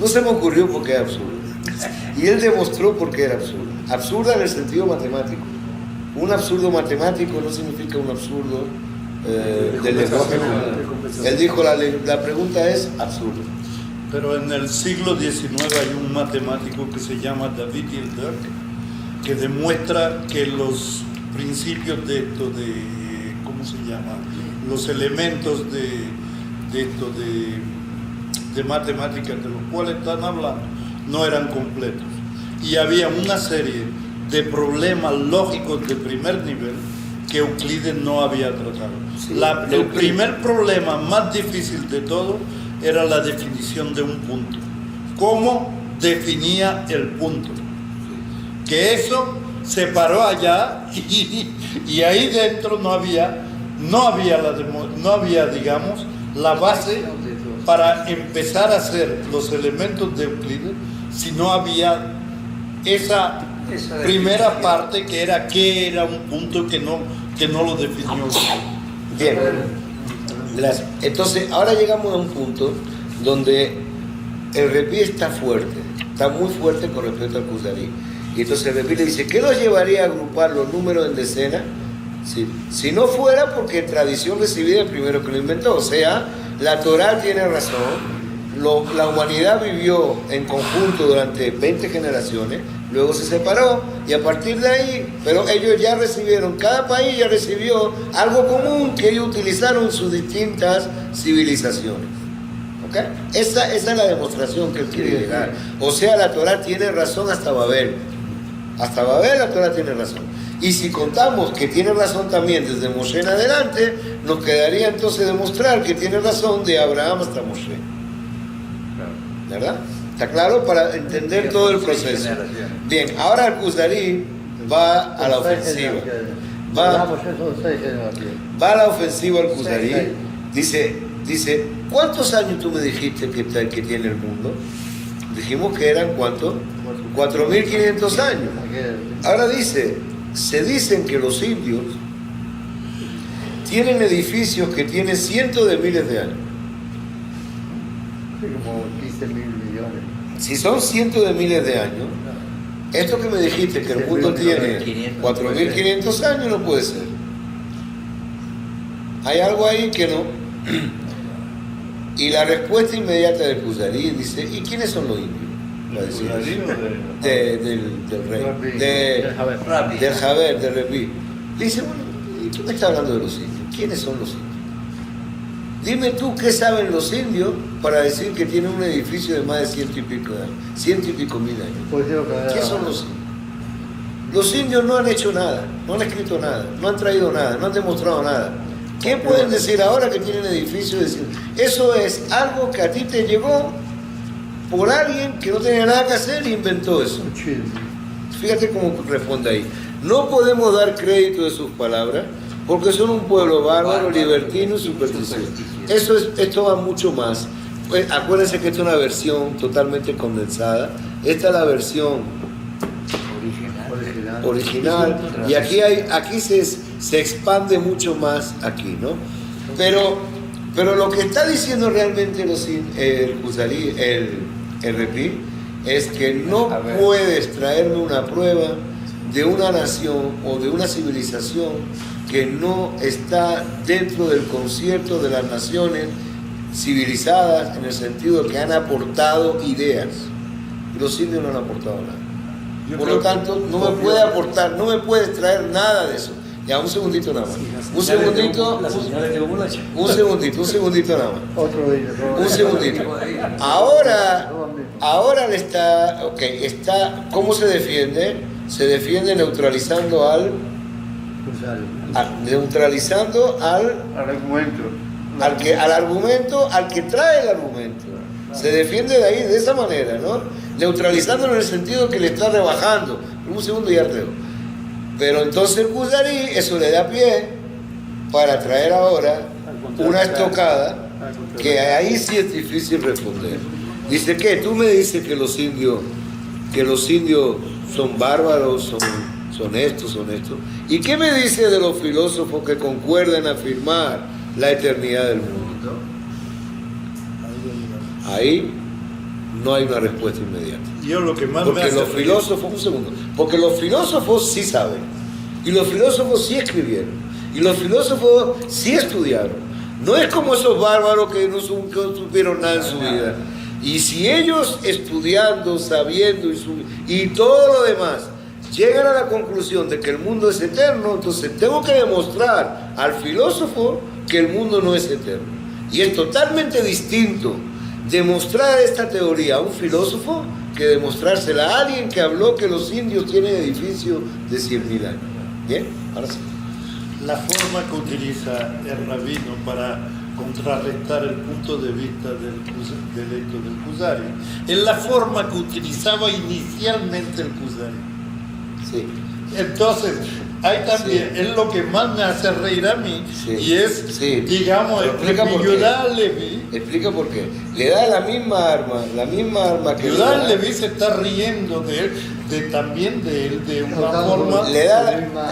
No se me ocurrió porque es absurda. Y él demostró por qué era absurda. Absurda en el sentido matemático. Un absurdo matemático no significa un absurdo del lenguaje común. Él dijo, la pregunta es absurda.
Pero en el siglo XIX hay un matemático que se llama David Hilbert, que demuestra que los principios de esto, ¿cómo se llama? Los elementos de matemáticas de los cuales están hablando no eran completos. Y había una serie de problemas lógicos de primer nivel que Euclides no había tratado.
Sí,
El primer problema más difícil de todo era la definición de un punto. ¿Cómo definía el punto? Que eso se paró allá y ahí dentro no había, digamos, la base para empezar a hacer los elementos de Euclides si no había esa primera parte que era qué era un punto que no lo definió.
Bien, gracias. Entonces, ahora llegamos a un punto donde el Rebbe está fuerte, está muy fuerte con respecto al Kuzari. Y entonces el Rebbe le dice, ¿qué nos llevaría a agrupar los números en decenas? Si no fuera porque tradición recibida el primero que lo inventó. O sea, la Torá tiene razón, la humanidad vivió en conjunto durante 20 generaciones, luego se separó y a partir de ahí, pero ellos ya recibieron, cada país ya recibió algo común que ellos utilizaron en sus distintas civilizaciones. ¿Okay? Esa es la demostración que él quiere llegar. O sea, la Torá tiene razón hasta Babel. Hasta Babel la Torá tiene razón. Y si contamos que tiene razón también desde Moshe en adelante, nos quedaría entonces demostrar que tiene razón de Abraham hasta Moshe. ¿Verdad? ¿Está claro? Para entender todo el proceso. Bien, ahora el Kuzari va a la ofensiva. Va a la ofensiva el Kuzari. Dice, ¿cuántos años tú me dijiste que tiene el mundo? Dijimos que eran ¿cuánto? 4.500 años. Ahora dice, se dicen que los indios tienen edificios que tienen cientos de miles de años.
Como 15.000 millones.
Si son cientos de miles de años, esto que me dijiste que el mundo tiene 4.500 años no puede ser. Hay algo ahí que no. Y la respuesta inmediata del Kuzari dice, ¿y quiénes son los indios? Del rey, del Jaber, del Rebí. Dice, bueno, ¿y tú me estás hablando de los indios? ¿Quiénes son los indios? Dime tú qué saben los indios para decir que tienen un edificio de más de 100 y pico de años, 100 y pico mil años. ¿Qué son los indios? Los indios no han hecho nada, no han escrito nada, no han traído nada, no han demostrado nada. ¿Qué pueden decir ahora que tienen edificios? Eso es algo que a ti te llegó por alguien que no tenía nada que hacer e inventó eso. Fíjate cómo responde ahí. No podemos dar crédito de sus palabras porque son un pueblo bárbaro, libertino y supersticioso. Esto va mucho más. Pues, acuérdense que esta es una versión totalmente condensada. Esta es la versión original. Y aquí se expande mucho más aquí, ¿no? Pero lo que está diciendo realmente el Kuzari, el Repí, es que no puedes traerme una prueba de una nación o de una civilización que no está dentro del concierto de las naciones civilizadas, en el sentido de que han aportado ideas. Los indios no han aportado nada. Por lo tanto, no me puede aportar, no me puedes traer nada de eso. Ya, un segundito nada más. Un segundito nada más. Un segundito. Ahora le está, ¿cómo se defiende? Se defiende neutralizando al argumento, al que trae el argumento. Se defiende de ahí, de esa manera, ¿no? Neutralizándolo en el sentido que le está rebajando. Un segundo y ya te dejo. Pero entonces el Kuzari, eso le da pie para traer ahora una estocada que ahí sí es difícil responder. Dice que tú me dices que los indios son bárbaros, son estos. ¿Y qué me dice de los filósofos que concuerdan en afirmar la eternidad del mundo? Ahí no hay una respuesta inmediata.
Yo lo que más
porque los filósofos, un segundo, porque los filósofos sí saben, y los filósofos sí escribieron, y los filósofos sí estudiaron. No es como esos bárbaros que no supieron nada en su vida. Y si ellos estudiando, sabiendo y todo lo demás llegan a la conclusión de que el mundo es eterno, entonces tengo que demostrar al filósofo que el mundo no es eterno. Y es totalmente distinto demostrar esta teoría a un filósofo que demostrársela a alguien que habló que los indios tienen edificios de 100.000 años. ¿Bien? Ahora sí.
La forma que utiliza el rabino para contrarrestar el punto de vista del hecho del Kuzari es la forma que utilizaba inicialmente el Kuzari.
Sí.
Entonces, hay también, es lo que más me hace reír a mí, y es, digamos, Yudá Levi.
Explica por qué. Le da la misma arma que
Yudá Levi se está riendo de él, también de él, de una forma.
Le da la misma.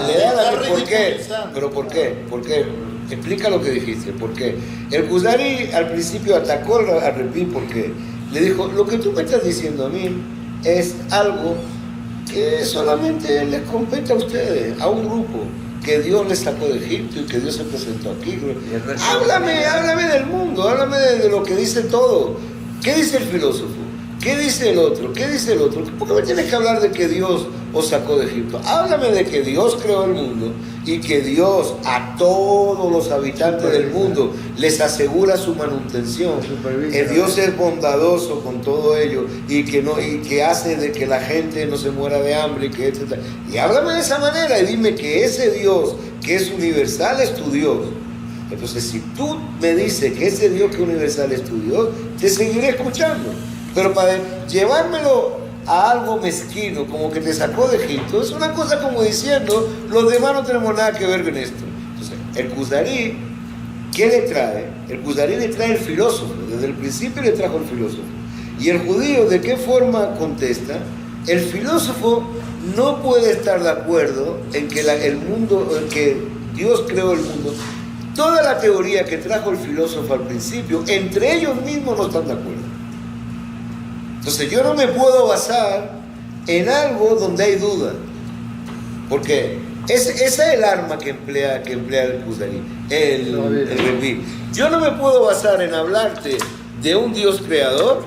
¿Por qué? ¿Pero por qué? ¿Por qué? Explica lo que dijiste. ¿Por qué? El Kuzari al principio atacó al Repí porque le dijo, lo que tú me estás diciendo a mí es algo que solamente les compete a ustedes, a un grupo que Dios les sacó de Egipto y que Dios se presentó aquí. Háblame del mundo, háblame de lo que dice todo. ¿Qué dice el filósofo? ¿Qué dice el otro? ¿Qué dice el otro? ¿Por qué me tienes que hablar de que Dios os sacó de Egipto? Háblame de que Dios creó el mundo y que Dios a todos los habitantes del mundo les asegura su manutención. Que Dios es bondadoso con todo ello y que hace de que la gente no se muera de hambre y que etc. Y háblame de esa manera y dime que ese Dios que es universal es tu Dios. Entonces, si tú me dices que ese Dios que es universal es tu Dios, te seguiré escuchando. Pero para llevármelo a algo mezquino, como que te sacó de Egipto, es una cosa como diciendo, los demás no tenemos nada que ver con esto. Entonces, el Kuzari, ¿qué le trae? El Kuzari le trae el filósofo, desde el principio le trajo el filósofo. Y el judío, ¿de qué forma contesta? El filósofo no puede estar de acuerdo en que el mundo, en que Dios creó el mundo. Toda la teoría que trajo el filósofo al principio, entre ellos mismos no están de acuerdo. Entonces yo no me puedo basar en algo donde hay duda, porque esa es el arma que emplea el Kuzari, el Rebbe. Yo no me puedo basar en hablarte de un Dios creador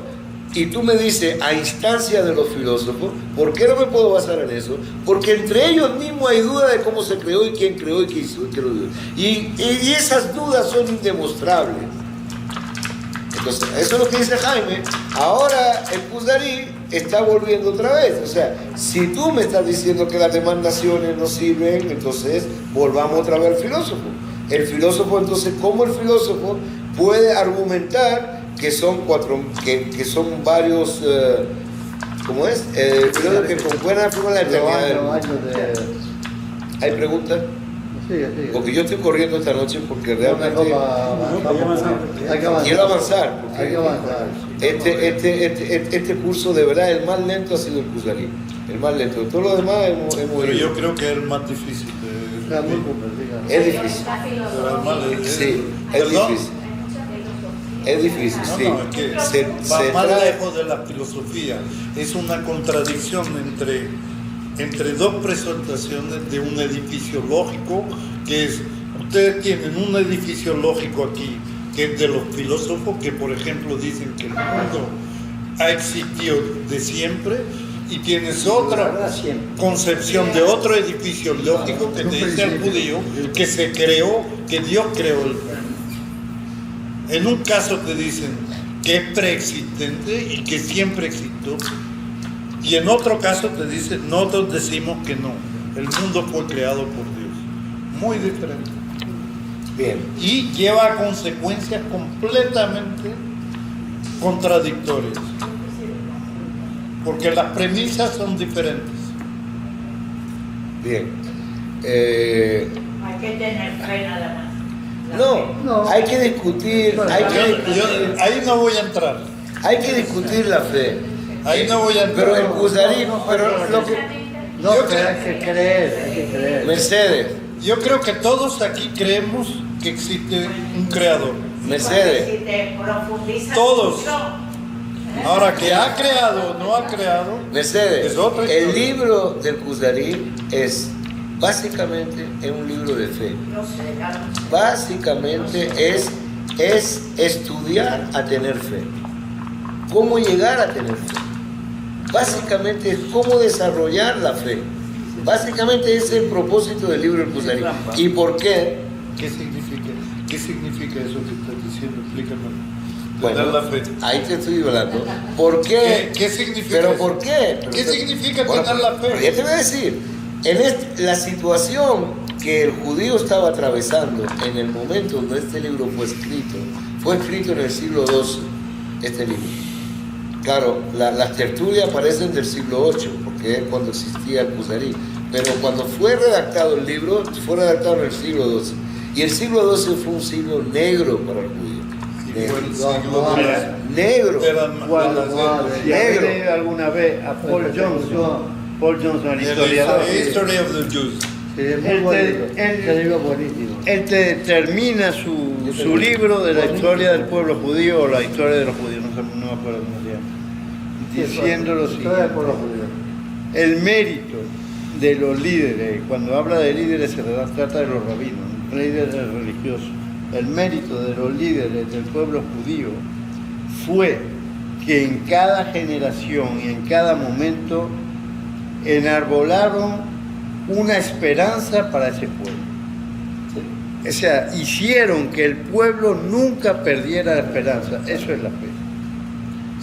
y tú me dices a instancia de los filósofos. ¿Por qué no me puedo basar en eso? Porque entre ellos mismos hay duda de cómo se creó y quién creó y quién hizo y qué lo dio. Y esas dudas son indemostrables. Entonces, eso es lo que dice Jaime. Ahora el Kuzari está volviendo otra vez. O sea, si tú me estás diciendo que las demás naciones no sirven, entonces volvamos otra vez al filósofo. El filósofo, entonces, ¿cómo el filósofo puede argumentar que son que son varios, ¿cómo es? Creo que con buena forma la eternidad. ¿Hay preguntas?
Sí, sí.
Porque yo estoy corriendo esta noche porque realmente
Hay
quiero avanzar. Porque
Hay que avanzar.
este curso de verdad el más lento ha sido el Kuzari, el más lento. Todo lo demás hemos
Pero
ido.
yo creo que es el más difícil.
Está muy complicado.
Es difícil.
La
Pero el más-
filosofía.
Sí, es
¿Perdón?
difícil.
Hay mucha filosofía.
Es difícil, sí.
No, es que
Se
va más
trae-
lejos de la filosofía. Es una contradicción entre dos presentaciones de un edificio lógico, que es, ustedes tienen un edificio lógico aquí, que es de los filósofos, que por ejemplo dicen que el mundo ha existido de siempre, y tienes otra concepción de otro edificio lógico que te dice el judío que se creó, que Dios creó el mundo. En un caso te dicen que es preexistente y que siempre existió, y en otro caso te dicen, nosotros decimos que no, el mundo fue creado por Dios. Muy diferente.
Bien.
Y lleva a consecuencias completamente contradictorias, porque las premisas son diferentes.
Bien.
Hay que tener fe nada más.
No, hay que discutir,
Ahí no voy a entrar,
hay que discutir la fe.
ahí no voy a entrar.
Pero el Kuzari, pero lo que
No,
Yo
pero hay que creer, hay que creer.
Mercedes,
Yo creo que todos aquí creemos que existe un creador.
Mercedes.
Si te profundizas
Todos.
mucho,
Ahora, que ha creado o no ha creado,
Mercedes,
es otra
el
historia.
libro del Kuzari es básicamente un libro de fe.
no sé, claro.
Básicamente es estudiar a tener fe. Cómo llegar a tener fe. Básicamente es cómo desarrollar la fe. Básicamente ese es el propósito del libro del Kuzari. ¿Y por qué?
¿Qué significa eso que estás diciendo? Explícame.
Bueno,
Tener la fe.
ahí te estoy hablando. ¿Por qué?
¿Qué significa
¿Pero
eso?
por qué?
¿Qué significa
Bueno,
tener la fe?
pero ya te voy a decir, la situación que el judío estaba atravesando en el momento donde este libro fue escrito en el siglo XII, este libro. Claro, las tertulias aparecen del siglo VIII, porque es cuando existía el Kuzari, pero cuando fue redactado el libro, fue redactado en el siglo XII. Y el siglo XII fue un siglo negro para el judío.
Y
Negro.
fue el siglo de
Negro.
¿Ya leído alguna vez a Paul Johnson? Paul Johnson, el historiador.
The History of the Jews.
Sí, es muy buen libro. Ese libro es buenísimo.
Él te termina su libro de la historia del pueblo judío, o la historia de los judíos, no me acuerdo cómo se llama, diciendo lo
Historia del
siguiente:
pueblo judío.
el mérito de los líderes, cuando habla de líderes se trata de los rabinos, líderes religiosos, el mérito de los líderes del pueblo judío fue que en cada generación y en cada momento enarbolaron una esperanza para ese pueblo. O sea, hicieron que el pueblo nunca perdiera la esperanza. Eso es la fe.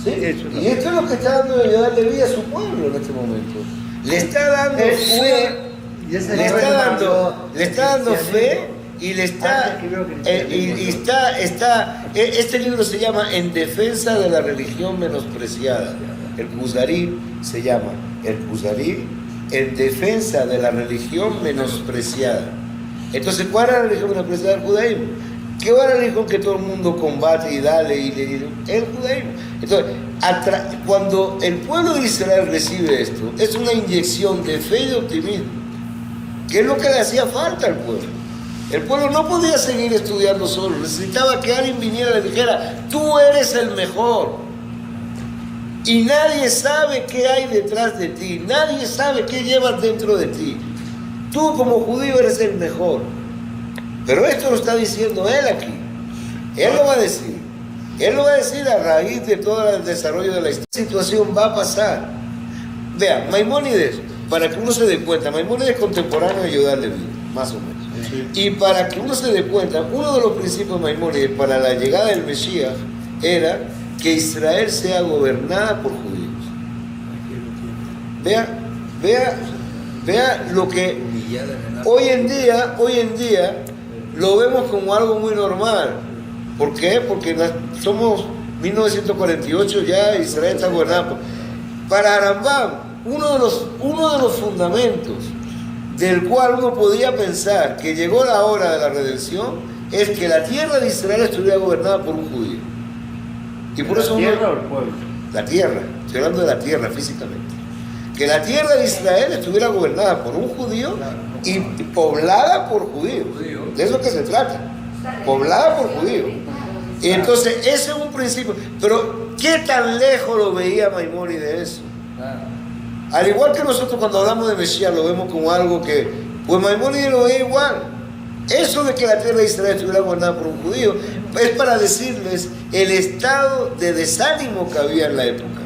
¿Sí?
Eso es la
Y
fe.
esto es lo que está dando de darle vida a su pueblo en este momento. Le está dando fe,
Y ese
le
libro
está
se
dando,
mandó
le está dando
el
fe y le está,
antes que veo cristianismo,
y este libro se llama En defensa de la religión menospreciada. El Kuzarí se llama El Kuzarí en defensa de la religión menospreciada. Entonces, ¿cuál es la religión menospreciada? El judaísmo. ¿Qué va a la religión que todo el mundo combate y dale y le dice? El judaísmo. Entonces, cuando el pueblo de Israel recibe esto, es una inyección de fe y de optimismo, que es lo que le hacía falta al pueblo. El pueblo no podía seguir estudiando solo, necesitaba que alguien viniera y le dijera, tú eres el mejor. Y nadie sabe qué hay detrás de ti, nadie sabe qué llevas dentro de ti. Tú como judío eres el mejor. Pero esto lo está diciendo él aquí. Él lo va a decir. Él lo va a decir a raíz de todo el desarrollo de la historia. Esta situación va a pasar. Vean, Maimónides, para que uno se dé cuenta, Maimónides es contemporáneo de Yehudá Leví, más o menos.
Sí.
Y para que uno se dé cuenta, uno de los principios de Maimónides para la llegada del Mesías era que Israel sea gobernada por judíos. Vea lo que hoy en día lo vemos como algo muy normal. ¿Por qué? Porque somos 1948 ya, Israel está gobernada. Para Rambam, uno de los fundamentos del cual uno podía pensar que llegó la hora de la redención es que la tierra de Israel estuviera gobernada por un judío. Y por eso
¿La tierra o el pueblo?
la tierra, estoy hablando de la tierra físicamente. Que la tierra de Israel estuviera gobernada por un judío y poblada por judíos. De eso que se trata. Poblada por judíos. Y entonces ese es un principio. Pero ¿qué tan lejos lo veía Maimónides de eso? Al igual que nosotros cuando hablamos de Mesías lo vemos como algo que, pues Maimónides lo veía igual. Eso de que la tierra de Israel estuviera gobernada por un judío es para decirles el estado de desánimo que había en la época.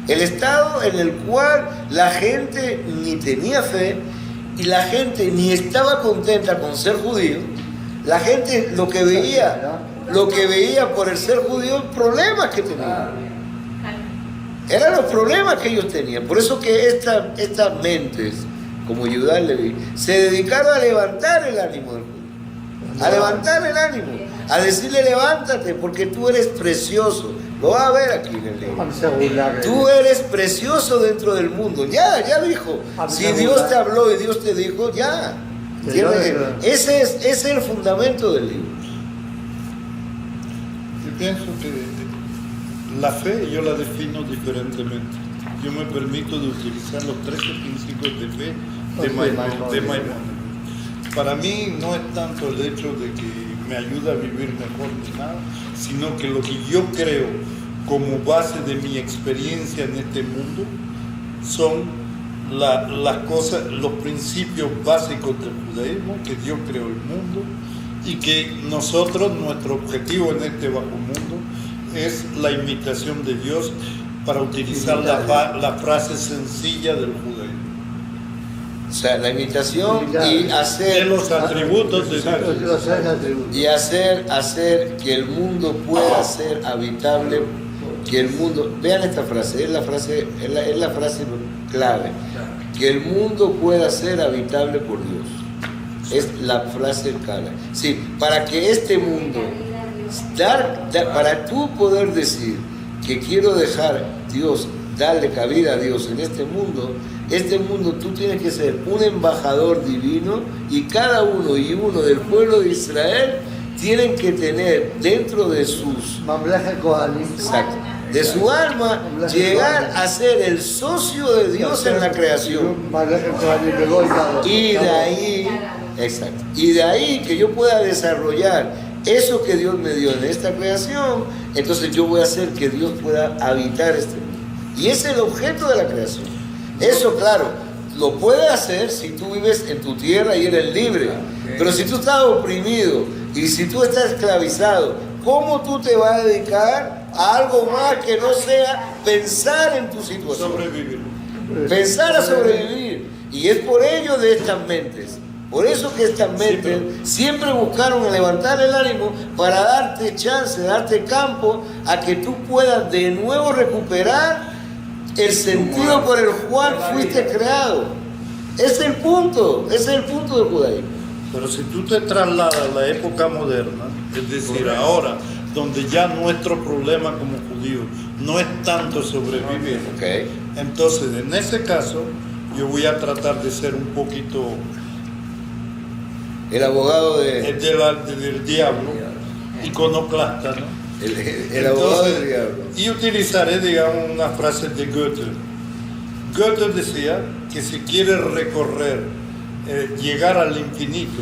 El estado en el cual la gente ni tenía fe y la gente ni estaba contenta con ser judío. La gente lo que veía por el ser judío, problemas que tenían. Eran los problemas que ellos tenían. Por eso que estas mentes, como Yehudá Leví, se dedicaron a levantar el ánimo del judío. A levantar el ánimo. A decirle, levántate, porque tú eres precioso. Lo va a ver aquí en el libro. Tú eres precioso dentro del mundo. Ya dijo. Si Dios te habló y Dios te dijo, ya. ¿Entiendes? Ese es el fundamento del libro.
Yo pienso que la fe yo la defino diferentemente. Yo me permito de utilizar los 13 principios de fe de Maimónides. Para mí no es tanto el hecho de que me ayuda a vivir mejor ni nada, sino que lo que yo creo como base de mi experiencia en este mundo son las cosas, los principios básicos del judaísmo, que Dios creó el mundo y que nosotros, nuestro objetivo en este bajo mundo es la imitación de Dios, para utilizar la frase sencilla del judaísmo.
O sea, la imitación y hacer...
De los atributos de Dios.
Y hacer que el mundo pueda ser habitable, que el mundo... Vean esta frase, es la frase clave. Que el mundo pueda ser habitable por Dios. Es la frase clave. Sí, para que este mundo... para tú poder decir que quiero dejar Dios, darle cabida a Dios en este mundo tú tienes que ser un embajador divino, y cada uno del pueblo de Israel tienen que tener dentro de sus... Exacto. De su alma, llegar a ser el socio de Dios en la creación. Y de ahí, exacto. Y de ahí que yo pueda desarrollar eso que Dios me dio en esta creación, entonces yo voy a hacer que Dios pueda habitar este mundo. Y ese es el objeto de la creación. Eso, claro, lo puede hacer si tú vives en tu tierra y eres libre. Pero si tú estás oprimido y si tú estás esclavizado, ¿cómo tú te vas a dedicar a algo más que no sea pensar en tu situación.
Sobrevivir.
Pensar a sobrevivir. Y es por ello de estas mentes. Por eso que estas mentes siempre buscaron levantar el ánimo para darte chance, darte campo a que tú puedas de nuevo recuperar el sentido por el cual fuiste creado. Ese es el punto del judaísmo.
Pero si tú te trasladas a la época moderna, es decir, ahora, donde ya nuestro problema como judíos no es tanto sobrevivir,
Okay.
entonces en ese caso yo voy a tratar de ser un poquito
El abogado
del diablo, iconoclasta, ¿no?
el abogado del diablo.
Y utilizaré, digamos, una frase de Goethe. Goethe decía que si quieres recorrer, llegar al infinito,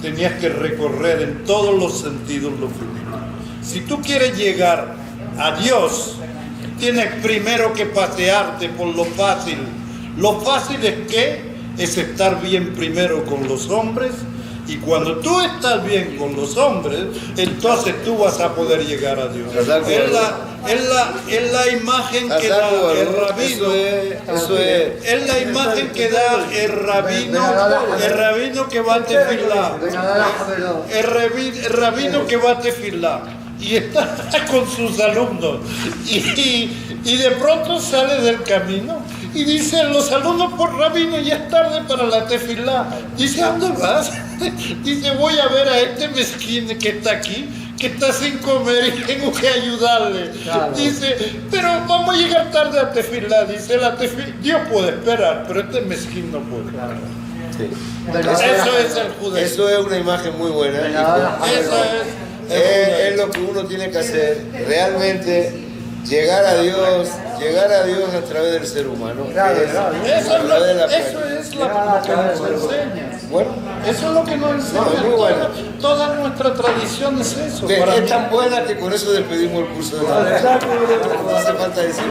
tenías que recorrer en todos los sentidos lo finito. Si tú quieres llegar a Dios, tienes primero que pasearte por lo fácil. Lo fácil es que es estar bien primero con los hombres, y cuando tú estás bien con los hombres, entonces tú vas a poder llegar a Dios. Es la imagen que da el rabino.
Eso es.
Es la imagen que da el rabino que va a tefilá. El rabino que va a tefilá. Y está con sus alumnos. Y de pronto sale del camino y dice: los alumnos por rabino, ya es tarde para la tefilá. Dice: ¿a dónde vas? Dice: voy a ver a este mezquín que está aquí, que está sin comer y tengo que ayudarle. Claro. Dice: pero vamos a llegar tarde a tefilá. Dice: Dios puede esperar, pero este mezquín no puede. Claro. Sí. Eso es el judaísmo.
Eso es una imagen muy buena. Es lo que uno tiene que hacer, realmente llegar a Dios a través del ser humano.
Eso es lo que nos enseña.
Bueno,
eso es lo que nos enseña.
Muy bueno.
Toda nuestra tradición es eso.
Es tan buena que con eso despedimos el curso de la. No hace falta decir.